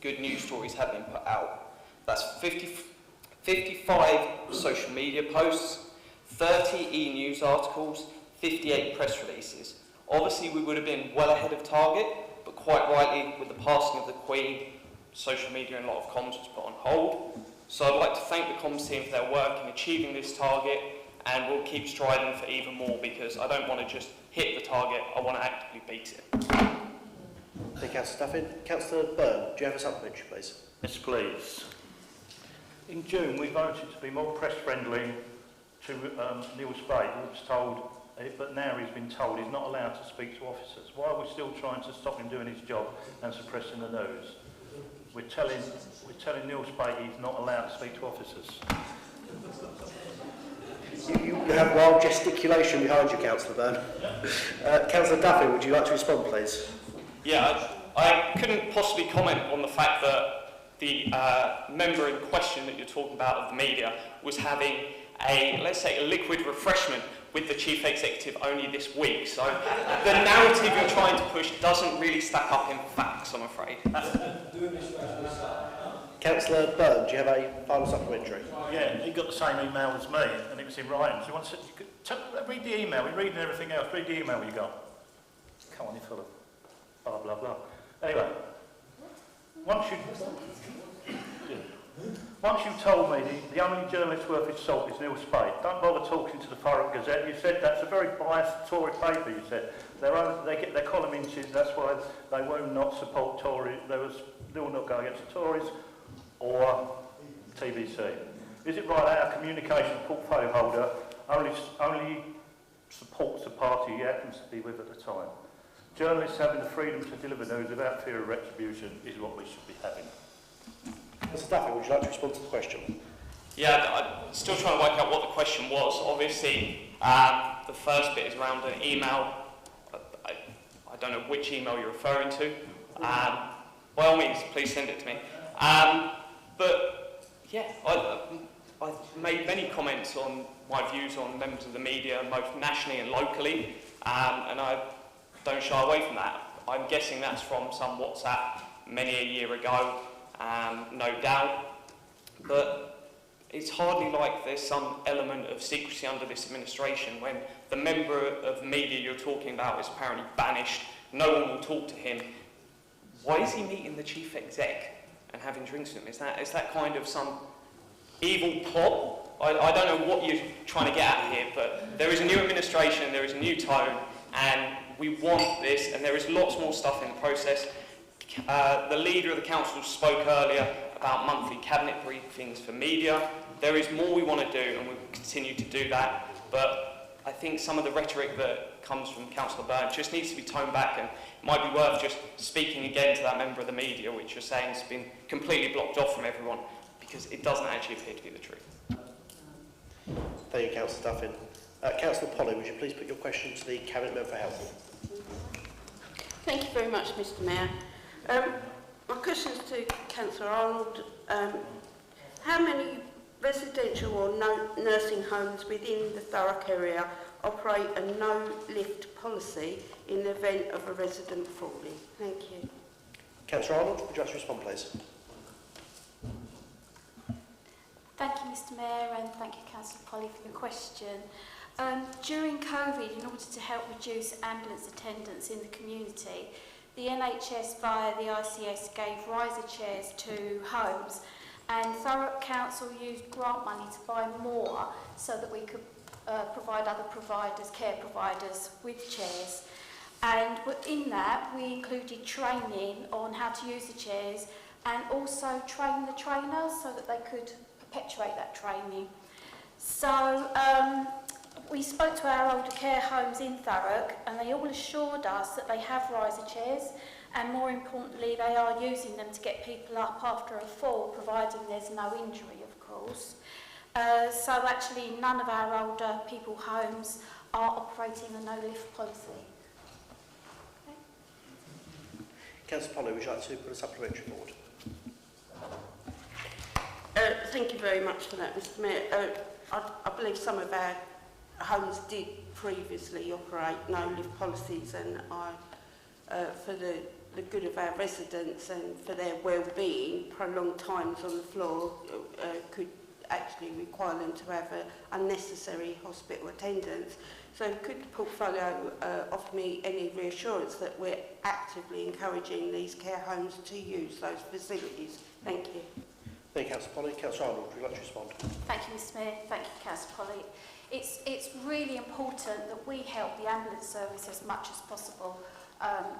good news stories have been put out. That's 55 social media posts, 30 e-news articles, 58 press releases. Obviously, we would have been well ahead of target, but quite rightly, with the passing of the Queen, social media and a lot of comms was put on hold. So I'd like to thank the comms team for their work in achieving this target, and we'll keep striving for even more because I don't want to just hit the target, I want to actively beat it. Thank you, Councillor Duffy. Councillor Byrne, do you have a supplementary, please? Yes, please. In June, we voted to be more press-friendly to Neil Spade, who was told, but now he's been told he's not allowed to speak to officers. Why are we still trying to stop him doing his job and suppressing the news? We're telling Neil Spade he's not allowed to speak to officers. You have wild gesticulation behind you, Councillor Byrne. Councillor Duffy, would you like to respond, please? Yeah, I couldn't possibly comment on the fact that the member in question that you're talking about of the media was having let's say, a liquid refreshment with the Chief Executive only this week. So the narrative you're trying to push doesn't really stack up in facts, I'm afraid. Councillor Byrne, do you have a final supplementary? Yeah, he got the same email as me, and it was in writing. So you want to read the email. We're reading everything else. Read the email you got. tiny full of blah, blah, blah. Anyway, once you've told me the only journalist worth his salt is Neil Spade, don't bother talking to the Thurrock Gazette. You said that's a very biased Tory paper, you said. They get their column inches, that's why they will not support Tory, they will not go against the Tories or TVC. Is it right that our communication portfolio holder only supports the party he happens to be with at the time? Journalists having the freedom to deliver news without fear of retribution is what we should be having. Mr. Duffy, would you like to respond to the question? Yeah, I'm still trying to work out what the question was. Obviously, the first bit is around an email. I don't know which email you're referring to. By all means, please send it to me. But yeah, I've made many comments on my views on members of the media, both nationally and locally, and I don't shy away from that. I'm guessing that's from some WhatsApp many a year ago, no doubt. But it's hardly like there's some element of secrecy under this administration when the member of the media you're talking about is apparently banished, no one will talk to him. Why is he meeting the chief exec and having drinks with him? Is that kind of some evil plot? I don't know what you're trying to get at here, but there is a new administration, there is a new tone, and we want this, and there is lots more stuff in the process. The leader of the council spoke earlier about monthly cabinet briefings for media. There is more we want to do, and we'll continue to do that, but I think some of the rhetoric that comes from Councillor Byrne just needs to be toned back, and it might be worth just speaking again to that member of the media, which you're saying has been completely blocked off from everyone, because it doesn't actually appear to be the truth. Thank you, Councillor Duffin. Councillor Polly, would you please put your question to the Cabinet Member for Health? Thank you very much, Mr Mayor. My question is to Councillor Arnold. How many residential or nursing homes within the Thurrock area operate a no-lift policy in the event of a resident falling? Thank you. Councillor Arnold, would you like to respond, please? Thank you, Mr Mayor, and thank you, Councillor Polly, for your question. During COVID, in order to help reduce ambulance attendance in the community, the NHS via the ICS gave riser chairs to homes, and Thurrock Council used grant money to buy more so that we could provide other providers, care providers, with chairs. And in that, we included training on how to use the chairs and also train the trainers so that they could perpetuate that training. So we spoke to our older care homes in Thurrock, and they all assured us that they have riser chairs, and more importantly, they are using them to get people up after a fall, providing there's no injury, of course. So actually, none of our older people homes are operating a no-lift policy. Okay. Councillor Polly, would you like to put a supplementary forward? Thank you very much for that, Mr Mayor. I believe some of our homes did previously operate no-lift policies, and for the good of our residents and for their well-being, prolonged times on the floor could actually require them to have unnecessary hospital attendance. So could the portfolio offer me any reassurance that we're actively encouraging these care homes to use those facilities? Thank you. Thank you, Councillor Polly. Councillor Arnold, would you like to respond? Thank you, Mr Mayor. Thank you, Councillor Polly. It's really important that we help the ambulance service as much as possible.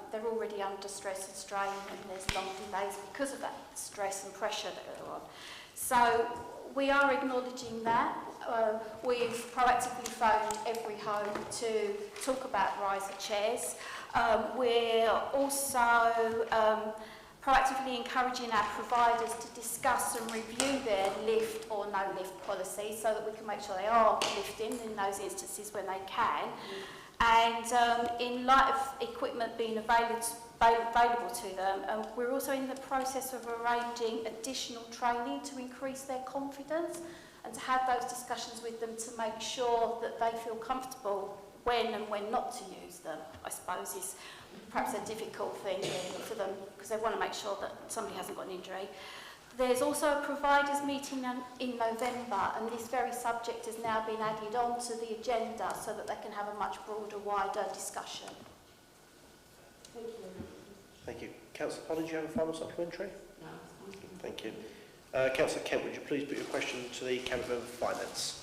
They're already under stress and strain, and there's long delays because of that stress and pressure that they're on. So we are acknowledging that. We've proactively phoned every home to talk about riser chairs. We're also proactively encouraging our providers to discuss and review their lift or no lift policy so that we can make sure they are lifting in those instances when they can. And in light of equipment being available to them, we're also in the process of arranging additional training to increase their confidence and to have those discussions with them to make sure that they feel comfortable when and when not to use them, I suppose, is perhaps a difficult thing really for them because they want to make sure that somebody hasn't got an injury. There's also a providers meeting in November, and this very subject has now been added on to the agenda so that they can have a much broader, wider discussion. Thank you. Councillor Polly, do you have a final supplementary? No. Thank you. Councillor Kent, would you please put your question to the Cabinet Member for Finance?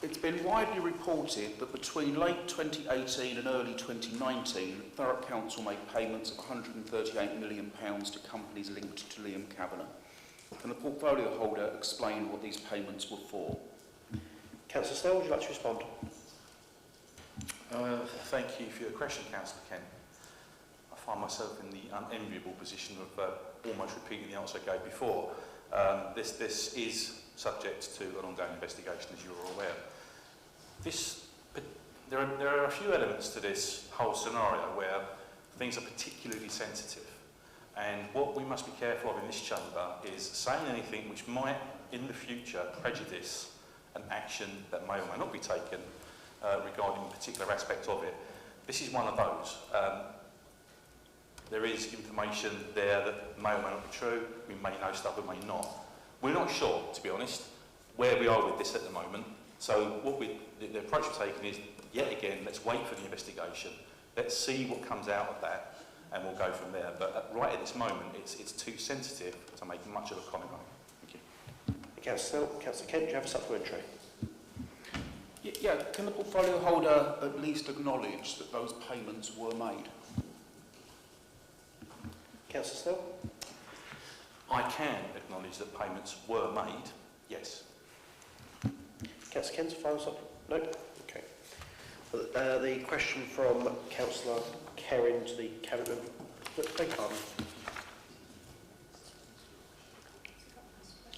It's been widely reported that between late 2018 and early 2019, Thurrock Council made payments of £138 million to companies linked to Liam Kavanagh. Can the portfolio holder explain what these payments were for? Councillor Snell, would you like to respond? Thank you for your question, Councillor Kent. I find myself in the unenviable position of almost repeating the answer I gave before. This is subject to an ongoing investigation, as you're aware. There are a few elements to this whole scenario where things are particularly sensitive. And what we must be careful of in this chamber is saying anything which might, in the future, prejudice an action that may or may not be taken regarding a particular aspect of it. This is one of those. There is information there that may or may not be true. We may know stuff, we may not. We're not sure, to be honest, where we are with this at the moment. So the approach we're taking is, yet again, let's wait for the investigation. Let's see what comes out of that, and we'll go from there. But right at this moment, it's too sensitive to make much of a comment on it. Thank you. Councillor Kent, do you have a supplementary? Yeah, can the portfolio holder at least acknowledge that those payments were made? Councillor Snell? I can acknowledge that payments were made, yes. Councillor Kent, final supplementary? No? Okay. The question from Councillor Kerrin to the Cabinet Member. Beg your pardon.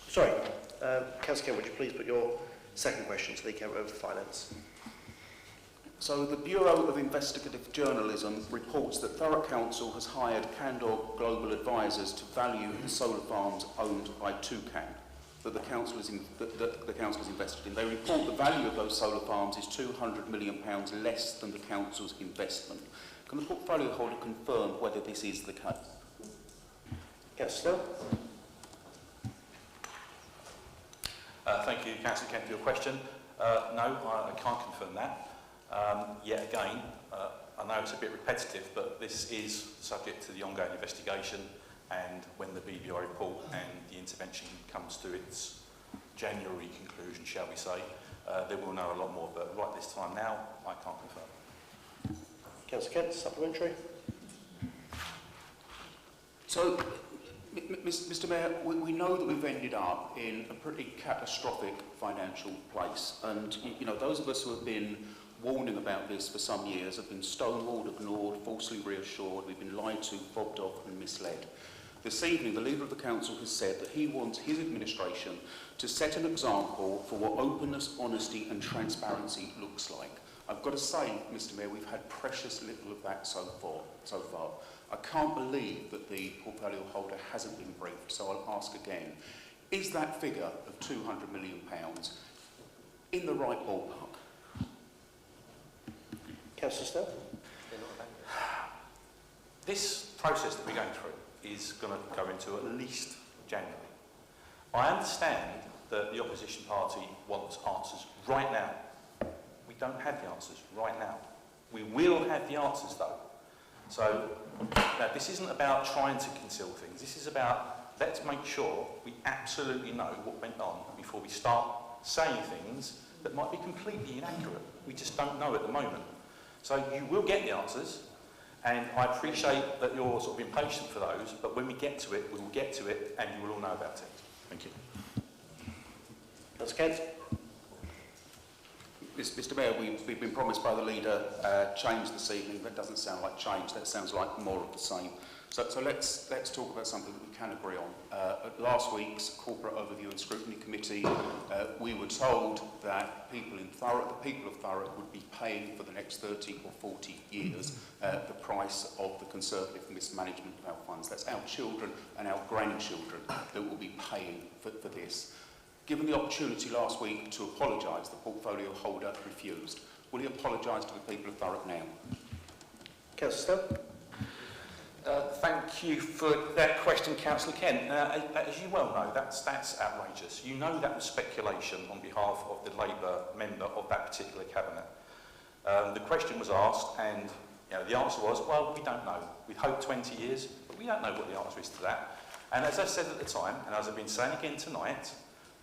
Sorry. Councillor Kent, would you please put your second question to the Cabinet Member for Finance? So the Bureau of Investigative Journalism reports that Thurrock Council has hired Candor Global Advisors to value the solar farms owned by Toucan that the council is invested in. They report the value of those solar farms is £200 million less than the council's investment. Can the portfolio holder confirm whether this is the case? Councillor Snell? Thank you, Councillor Kent, for your question. No, I can't confirm that. Yet again, I know it's a bit repetitive, but this is subject to the ongoing investigation, and when the BBI report and the intervention comes to its January conclusion, shall we say, then we'll know a lot more, but right this time now, I can't confirm. Councillor Kent, supplementary? So, Mr Mayor, we know that we've ended up in a pretty catastrophic financial place, and you know, those of us who have been warning about this for some years have been stonewalled, ignored, falsely reassured, we've been lied to, fobbed off and misled. This evening, the Leader of the Council has said that he wants his administration to set an example for what openness, honesty and transparency looks like. I've got to say, Mr Mayor, we've had precious little of that so far. I can't believe that the portfolio holder hasn't been briefed, so I'll ask again. Is that figure of £200 million in the right ballpark? Councillor Snell? This process that we're going through is going to go into at least January. I understand that the opposition party wants answers right now. We don't have the answers right now. We will have the answers though. So now, this isn't about trying to conceal things. This is about, let's make sure we absolutely know what went on before we start saying things that might be completely inaccurate. We just don't know at the moment. So you will get the answers, and I appreciate that you're sort of impatient for those, but when we get to it, we will get to it, and you will all know about it. Thank you. Councillor Kent? Mr Mayor, we've been promised by the Leader change this evening. That doesn't sound like change, that sounds like more of the same. So let's talk about something that we can agree on. At last week's Corporate Overview and Scrutiny Committee, we were told that the people of Thurrock would be paying for the next 30 or 40 years the price of the conservative mismanagement of our funds. That's our children and our grandchildren that will be paying for this. Given the opportunity last week to apologise, the portfolio holder refused. Will he apologise to the people of Thurrock now? Councillor Snell? Thank you for that question, Councillor Kent. As you well know, that's outrageous. You know that was speculation on behalf of the Labour member of that particular cabinet. The question was asked, and You know, the answer was, well, we don't know. We'd hope 20 years, but we don't know what the answer is to that. And as I said at the time, and as I've been saying again tonight,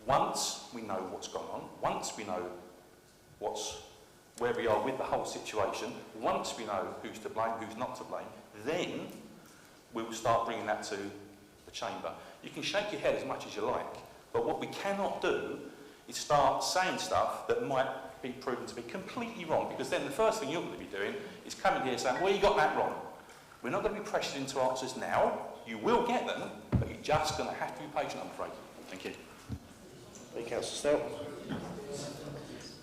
once we know what's gone on, once we know where we are with the whole situation, once we know who's to blame, who's not to blame, then we'll start bringing that to the chamber. You can shake your head as much as you like, but what we cannot do is start saying stuff that might be proven to be completely wrong, because then the first thing you're going to be doing is coming here saying, well, you got that wrong. We're not going to be pressured into answers now. You will get them, but you're just going to have to be patient, I'm afraid. Thank you. Thank you, Councillor Snell.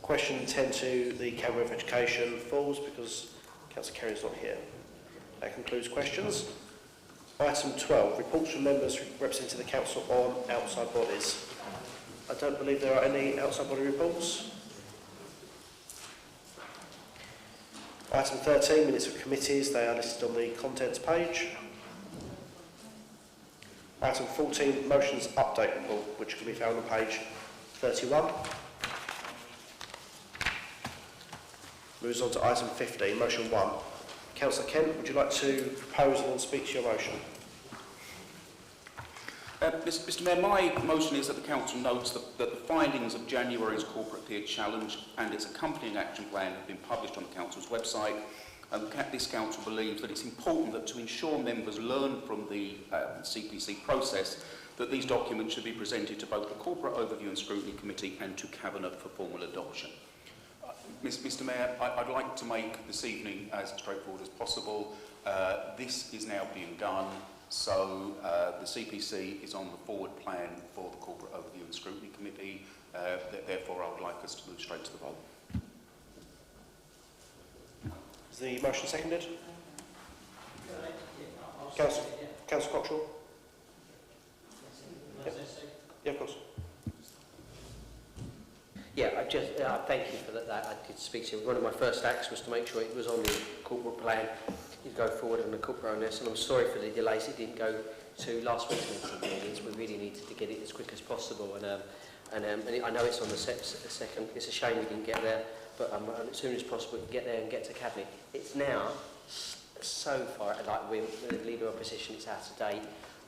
Question 10 to the Cabinet of Education falls because Councillor Kerry's not here. That concludes questions. Item 12, reports from members representing the Council on outside bodies. I don't believe there are any outside body reports. Item 13, minutes of committees. They are listed on the contents page. Item 14, motions update report, which can be found on page 31. Moves on to item 15, motion 1. Councillor Kent, would you like to propose and then speak to your motion? Mr Mayor, my motion is that the Council notes that the findings of January's Corporate Peer Challenge and its accompanying action plan have been published on the Council's website, and this Council believes that it's important that to ensure members learn from the CPC process, that these documents should be presented to both the Corporate Overview and Scrutiny Committee and to Cabinet for formal adoption. Mr Mayor, I'd like to make this evening as straightforward as possible. This is now being done, so the CPC is on the forward plan for the Corporate Overview and Scrutiny Committee. Therefore, I would like us to move straight to the vote. Is the motion seconded? Councillor Coxall? Yeah, of course. Yeah, thank you for that. I did speak to you. One of my first acts was to make sure it was on the corporate plan. You go forward on the corporate owners, and I'm sorry for the delays. It didn't go to last week's meeting. We really needed to get it as quick as possible, and I know it's on the second. It's a shame we didn't get there, but as soon as possible we can get there and get to cabinet. It's now so far, like we're the Leader of Opposition, it's out of date.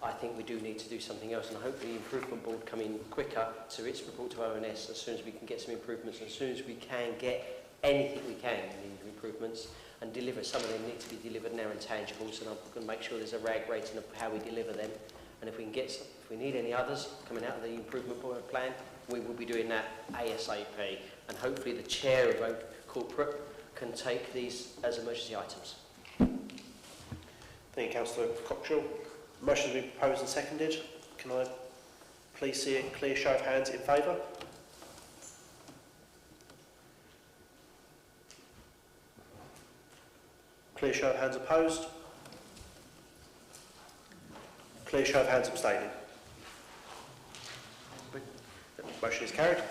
I think we do need to do something else, and hopefully the improvement board come in quicker to its report to ONS as soon as we can get some improvements, as soon as we can get anything we can in these improvements and deliver. Some of them need to be delivered now in tangibles, and I'm going to make sure there's a RAG rating of how we deliver them. And if we can get some, if we need any others coming out of the improvement board plan, we will be doing that ASAP. And hopefully the chair of corporate can take these as emergency items. Thank you, Councillor Coxall. Motion has been proposed and seconded. Can I please see a clear show of hands in favour? Clear show of hands opposed. Clear show of hands abstaining. Motion is carried.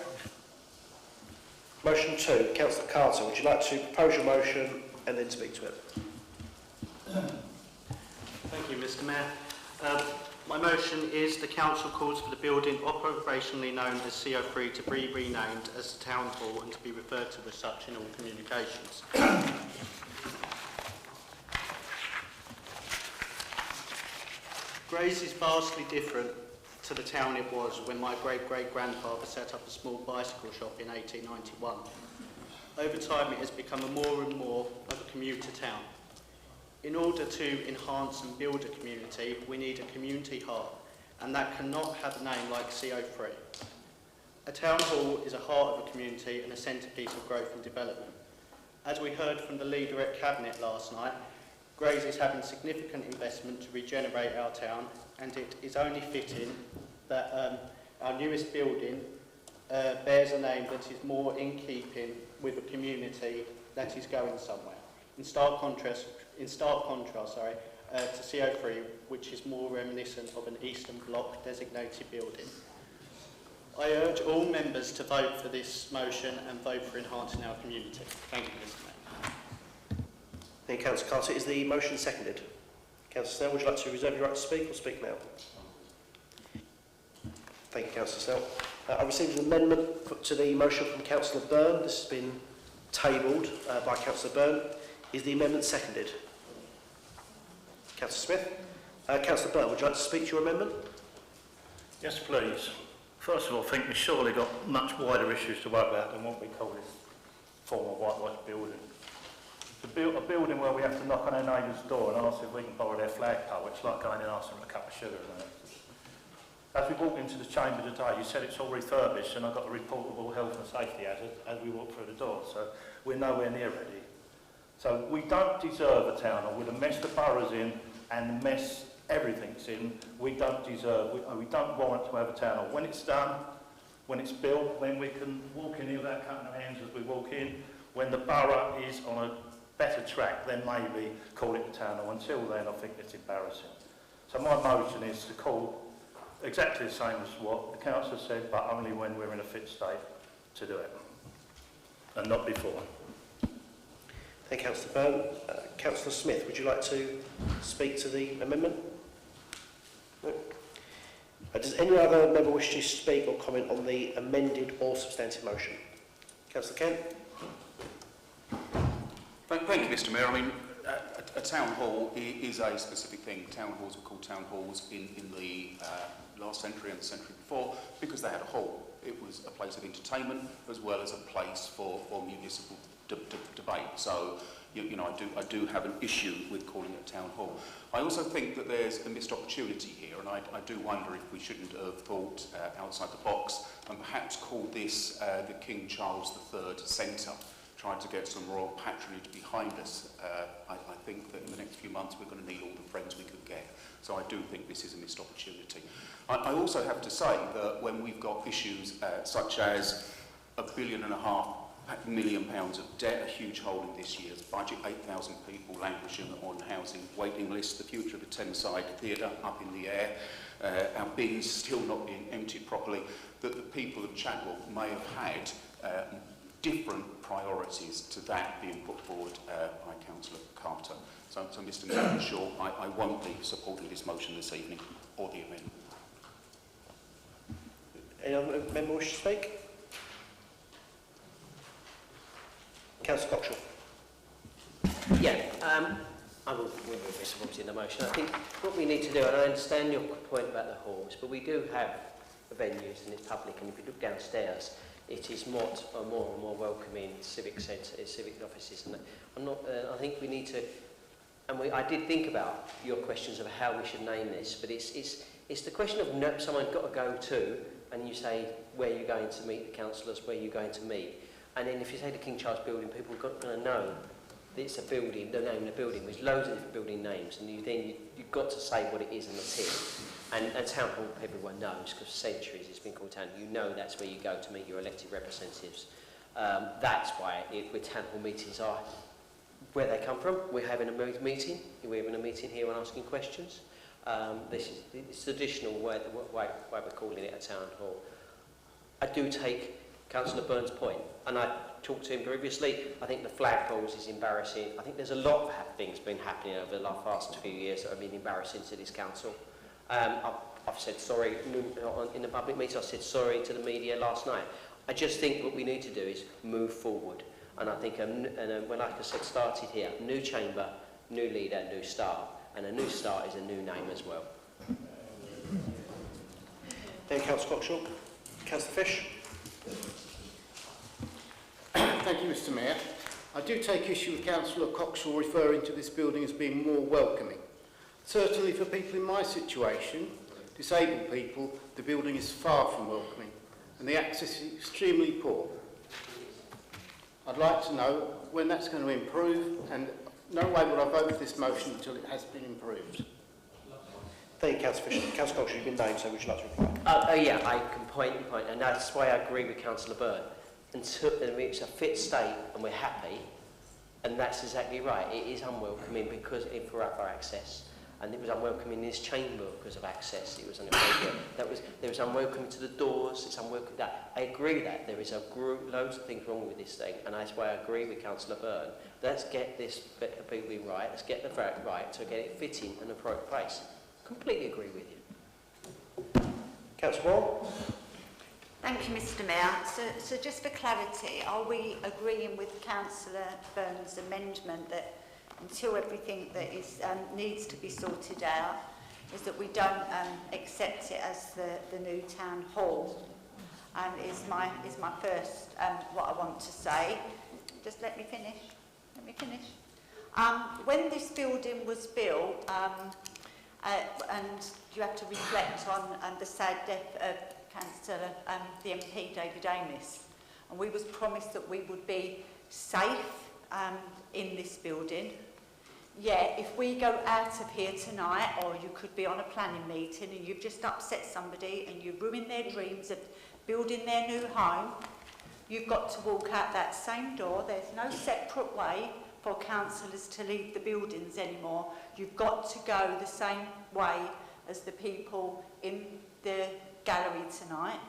Motion 2, Councillor Carter, would you like to propose your motion and then speak to it? Thank you, Mr Mayor. My motion is the Council calls for the building operationally known as CO3 to be renamed as the Town Hall and to be referred to as such in all communications. Grays is vastly different to the town it was when my great-great-grandfather set up a small bicycle shop in 1891. Over time it has become more and more of a commuter town. In order to enhance and build a community, we need a community heart, and that cannot have a name like CO3. A town hall is a heart of a community and a centrepiece of growth and development. As we heard from the leader at Cabinet last night, Grays is having significant investment to regenerate our town, and it is only fitting that our newest building bears a name that is more in keeping with a community that is going somewhere. In stark contrast, to CO3, which is more reminiscent of an Eastern Bloc designated building. I urge all members to vote for this motion and vote for enhancing our community. Thank you, Mr Mayor. Thank you, Councillor Carter. Is the motion seconded? Councillor Snell, would you like to reserve your right to speak or speak now? Thank you, Councillor Snell. I received an amendment put to the motion from Councillor Byrne. This has been tabled by Councillor Byrne. Is the amendment seconded? Councillor Smith. Councillor Byrne, would you like to speak to your amendment? Yes, please. First of all, I think we've surely got much wider issues to worry about than what we call this former whitewash building. A building where we have to knock on our neighbour's door and ask if we can borrow their flagpole, it's like going and asking for a cup of sugar, isn't it? As we walked into the chamber today, you said it's all refurbished, and I got a reportable health and safety hazard as we walked through the door, so we're nowhere near ready. So we don't deserve a town hall with the mess the borough's in and the mess everything's in. We don't warrant to have a town hall. When it's done, when it's built, then we can walk in here without cutting our hands as we walk in. When the borough is on a better track, then maybe call it a town hall. Until then, I think it's embarrassing. So my motion is to call exactly the same as what the council said, but only when we're in a fit state to do it, and not before. Thank you, Councillor Byrne. Councillor Smith, would you like to speak to the amendment? No. Does any other member wish to speak or comment on the amended or substantive motion? Councillor Kent. Thank you, Mr Mayor. I mean, a town hall is a specific thing. Town halls were called town halls in the last century and the century before because they had a hall. It was a place of entertainment as well as a place for municipal debate. So, you know, I do have an issue with calling it a town hall. I also think that there's a missed opportunity here, and I do wonder if we shouldn't have thought outside the box and perhaps called this the King Charles III Centre, trying to get some royal patronage behind us. I think that in the next few months we're going to need all the friends we could get. So I do think this is a missed opportunity. I also have to say that when we've got issues such as £1.5 billion of debt, a huge hole in this year's budget, 8,000 people languishing on housing waiting lists, the future of the Thameside Theatre up in the air, our bins still not being emptied properly, that the people of Chadwell may have had different priorities to that being put forward by Councillor Carter. So Mr Mayor, in short, I won't be supporting this motion this evening or the amendment. Any other member wish to speak? Councillor Coxall. Yeah, I will be supporting the motion. I think what we need to do, and I understand your point about the halls, but we do have venues and it's public, and if you look downstairs, it is more and more welcoming civic centre, civic offices, and I'm not. I think we need to, and I did think about your questions of how we should name this, but it's the question of someone's got to go to, and you say where you're going to meet the councillors, where you're going to meet, and then if you say the King Charles Building, people are going to know that it's a building, the name of the building. There's loads of different building names, and you've got to say what it is in the tin. And Town Hall, everyone knows, because for centuries it's been called Town Hall. You know that's where you go to meet your elected representatives. That's why with Town Hall meetings are where they come from. We're having a meeting. We're having a meeting here and asking questions. This is it's traditional way we're calling it a Town Hall. I do take Councillor Byrne's point, and I talked to him previously. I think the flagpoles is embarrassing. I think there's a lot of things been happening over the last few years that have been embarrassing to this council. I've said sorry in the public meeting. I said sorry to the media last night. I just think what we need to do is move forward. And I think, when like I said, started here, new chamber, new leader, new start. And a new start is a new name as well. Thank you, Councillor Coxall. Councillor Fish. Thank you, Mr Mayor. I do take issue with Councillor Coxall referring to this building as being more welcoming. Certainly for people in my situation, disabled people, the building is far from welcoming and the access is extremely poor. I'd like to know when that's going to improve, and no way will I vote for this motion until it has been improved. Thank you, Councillor Fish. Councillor Coxall, you've been named, so would you like to reply? Yeah, I can point, and that's why I agree with Councillor Byrne. Until it's a fit state and we're happy, and that's exactly right. It is unwelcoming because for access, and it was unwelcoming in this chamber because of access. It was unwelcoming. There was unwelcoming to the doors. It's unwelcoming. I agree that there is loads of things wrong with this thing, and that's why I agree with Councillor Byrne. Let's get this building right. Let's get the fact right to get it fitting and appropriate place. Completely agree with you. Councillor Wall. Thank Thank you, Mr Mayor. So just for clarity, are we agreeing with Councillor Byrne's amendment that until everything that is needs to be sorted out, is that we don't accept it as the new town hall? Is my first what I want to say. Just let me finish. When this building was built, and you have to reflect on the sad death of Councillor, the MP David Amis, and we was promised that we would be safe in this building. Yeah, if we go out of here tonight, or you could be on a planning meeting and you've just upset somebody and you've ruined their dreams of building their new home, you've got to walk out that same door. There's no separate way for councillors to leave the buildings anymore. You've got to go the same way as the people in the gallery tonight.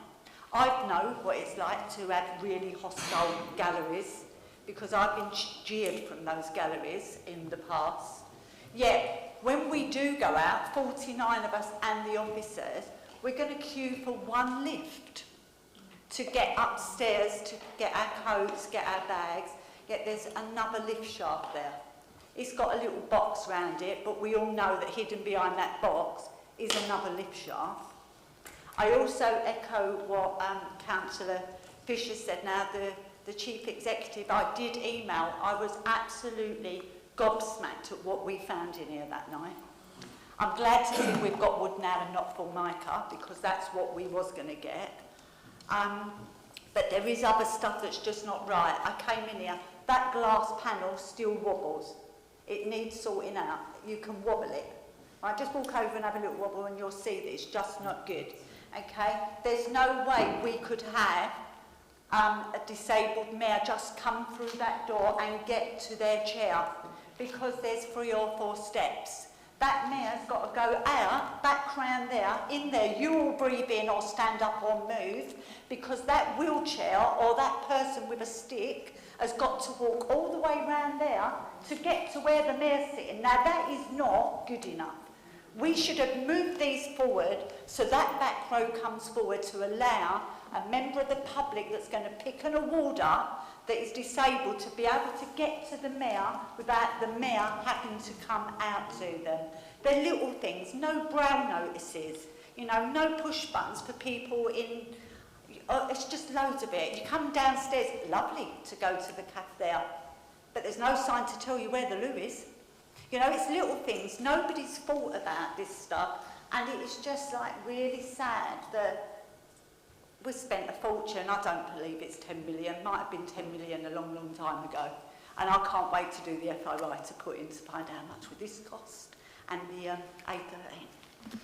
I know what it's like to have really hostile galleries, because I've been jeered from those galleries in the past. Yet, when we do go out, 49 of us and the officers, we're going to queue for one lift to get upstairs, to get our coats, get our bags. Yet there's another lift shaft there. It's got a little box round it, but we all know that hidden behind that box is another lift shaft. I also echo what Councillor Fisher said. Now, the Chief Executive, I did email. I was absolutely gobsmacked at what we found in here that night. I'm glad to see we've got wood now and not formica, because that's what we was going to get. But there is other stuff that's just not right. I came in here, that glass panel still wobbles. It needs sorting out. You can wobble it. Right, just walk over and have a little wobble and you'll see that it's just not good. Okay? There's no way we could have a disabled mayor just come through that door and get to their chair, because there's 3 or 4 steps. That mayor's got to go out, back round there, in there. You all breathe in or stand up or move, because that wheelchair or that person with a stick has got to walk all the way round there to get to where the mayor's sitting. Now, that is not good enough. We should have moved these forward so that back row comes forward to allow a member of the public that's going to pick an awarder that is disabled to be able to get to the mayor without the mayor having to come out to them. They're little things, no brow notices, you know, no push buttons for people in... it's just loads of it. You come downstairs, lovely to go to the cafe there, but there's no sign to tell you where the loo is. You know, it's little things. Nobody's thought about this stuff, and it is just like really sad that we spent a fortune. I don't believe it's 10 million. Might have been 10 million a long, long time ago. And I can't wait to do the FOI to put in to find out how much would this cost, and the A13.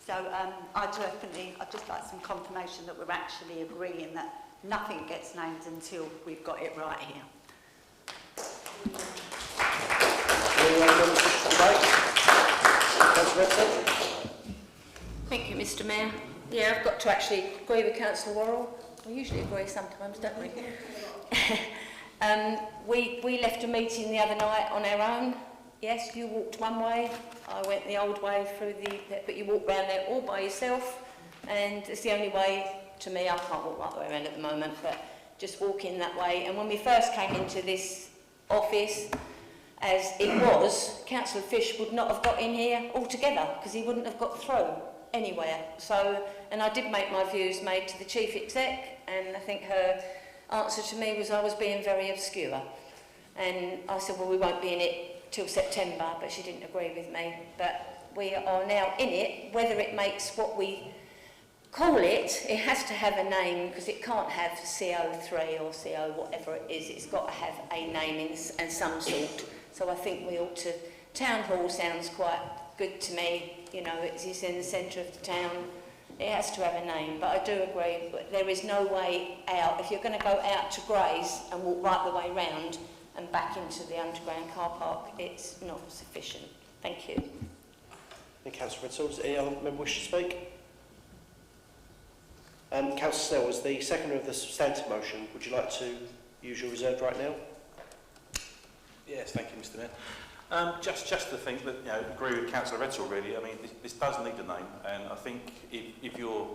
So I'd just like some confirmation that we're actually agreeing that nothing gets named until we've got it right here. Thank you, Mr Mayor. Yeah, I've got to actually agree with Councillor Worrell. We usually agree sometimes, don't we? We left a meeting the other night on our own. Yes, you walked one way, I went the old way through but you walked round there all by yourself, and it's the only way, to me, I can't walk right the way around at the moment, but just walking that way. And when we first came into this office, as it was, Councillor Fish would not have got in here altogether, because he wouldn't have got through anywhere. So, and I did make my views made to the Chief Exec, and I think her answer to me was I was being very obscure. And I said, well, we won't be in it till September, but she didn't agree with me. But we are now in it. Whether it makes what we call it, it has to have a name, because it can't have CO3 or CO whatever it is. It's got to have a name and some sort. So I think we ought to... Town Hall sounds quite good to me. You know, it's in the centre of the town. It has to have a name, but I do agree. But there is no way out. If you're going to go out to Grays and walk right the way round and back into the underground car park, it's not sufficient. Thank you. Thank you, Councillor Ridsall. Any other member wish to speak? Councillor Snell, as the seconder of the substantive motion, would you like to use your reserve right now? Yes, thank you, Mr Mayor. Just to think that, you know, agree with Councillor Ridsall, really. I mean, this does need a name, and I think if you're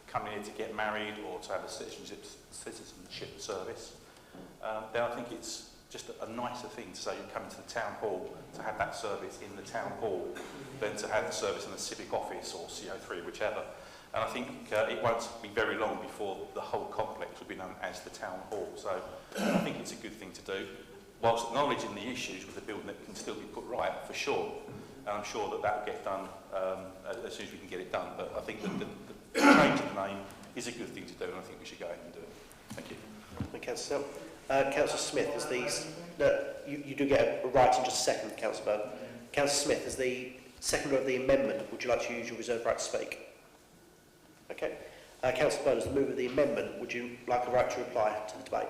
coming here to get married or to have a citizenship service, then I think it's just a nicer thing to say you're coming to the town hall to have that service in the town hall than to have the service in the civic office or CO3, whichever. And I think it won't be very long before the whole complex will be known as the town hall. So I think it's a good thing to do, whilst acknowledging the issues with the building that can still be put right, for sure. And I'm sure that that will get done as soon as we can get it done. But I think that the change of the name is a good thing to do, and I think we should go ahead and do it. Thank you. Thank you, Councillor Self. Councillor Smith, as you do get a right in just a second, Councillor Byrne. Councillor Smith, as the seconder of the amendment, would you like to use your reserved right to speak? Okay. Councillor Byrne, as the mover of the amendment, would you like a right to reply to the debate?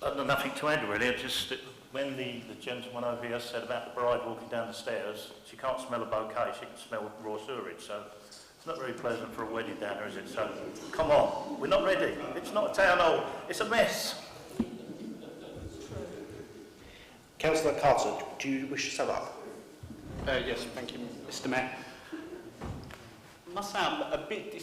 I've got nothing to add really. Just when the gentleman over here said about the bride walking down the stairs, she can't smell a bouquet, she can smell raw sewage. So it's not very pleasant for a wedding down there, is it? So come on, we're not ready. It's not a town hall, it's a mess. Councillor Carter, do you wish to sum up? Yes, thank you, Mr. Mayor. I must say I'm a bit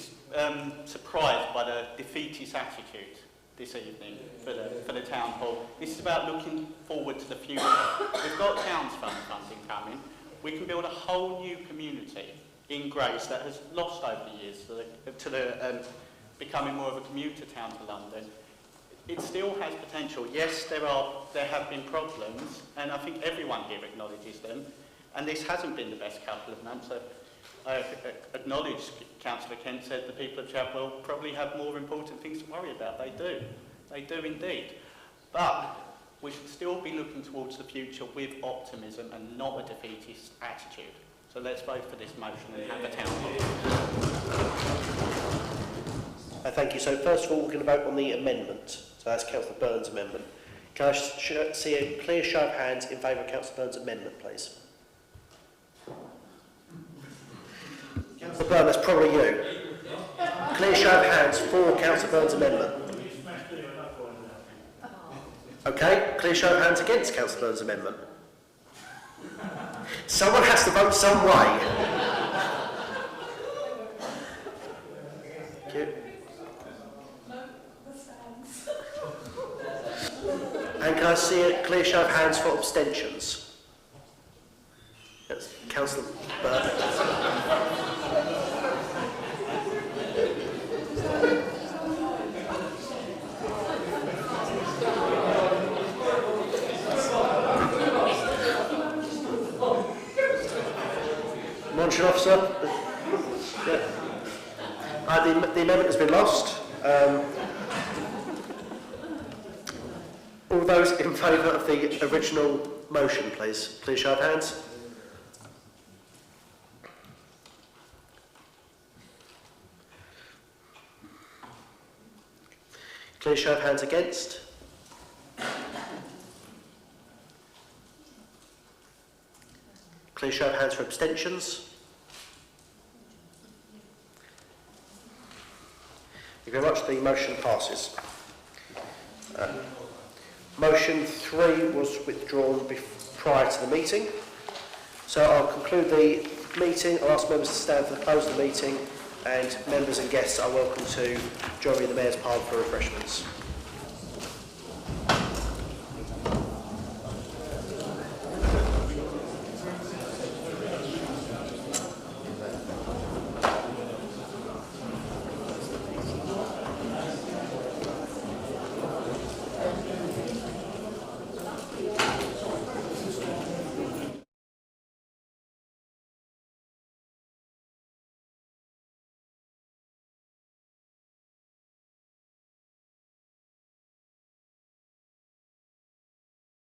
surprised by the defeatist attitude this evening for the town hall. This is about looking forward to the future. We've got towns funding coming. We can build a whole new community in Grace that has lost over the years to the becoming more of a commuter town to London. It still has potential. Yes, there have been problems, and I think everyone here acknowledges them. And this hasn't been the best couple of months. I acknowledge Councillor Kent said the people of Chapel probably have more important things to worry about. They do indeed. But we should still be looking towards the future with optimism and not a defeatist attitude. So let's vote for this motion and have a town hall. Thank you. So first of all, we're going to vote on the amendment. So that's Councillor Byrne's amendment. Can I see a clear show of hands in favour of Councillor Byrne's amendment, please? Councillor Byrne, that's probably you. Clear show of hands for Councillor Byrne's amendment. Okay, clear show of hands against Councillor Byrne's amendment. Someone has to vote some way. Thank you. And can I see a clear show of hands for abstentions? Yes, Councillor Byrne. Monitoring officer. Yeah. The amendment has been lost. All those in favour of the original motion, please. Please show of hands. Clear show of hands against. Clear show of hands for abstentions. Thank you very much. The motion passes. Motion 3 was withdrawn prior to the meeting. So I'll conclude the meeting. I'll ask members to stand for the close of the meeting, and members and guests are welcome to join me in the Mayor's Parlour for refreshments.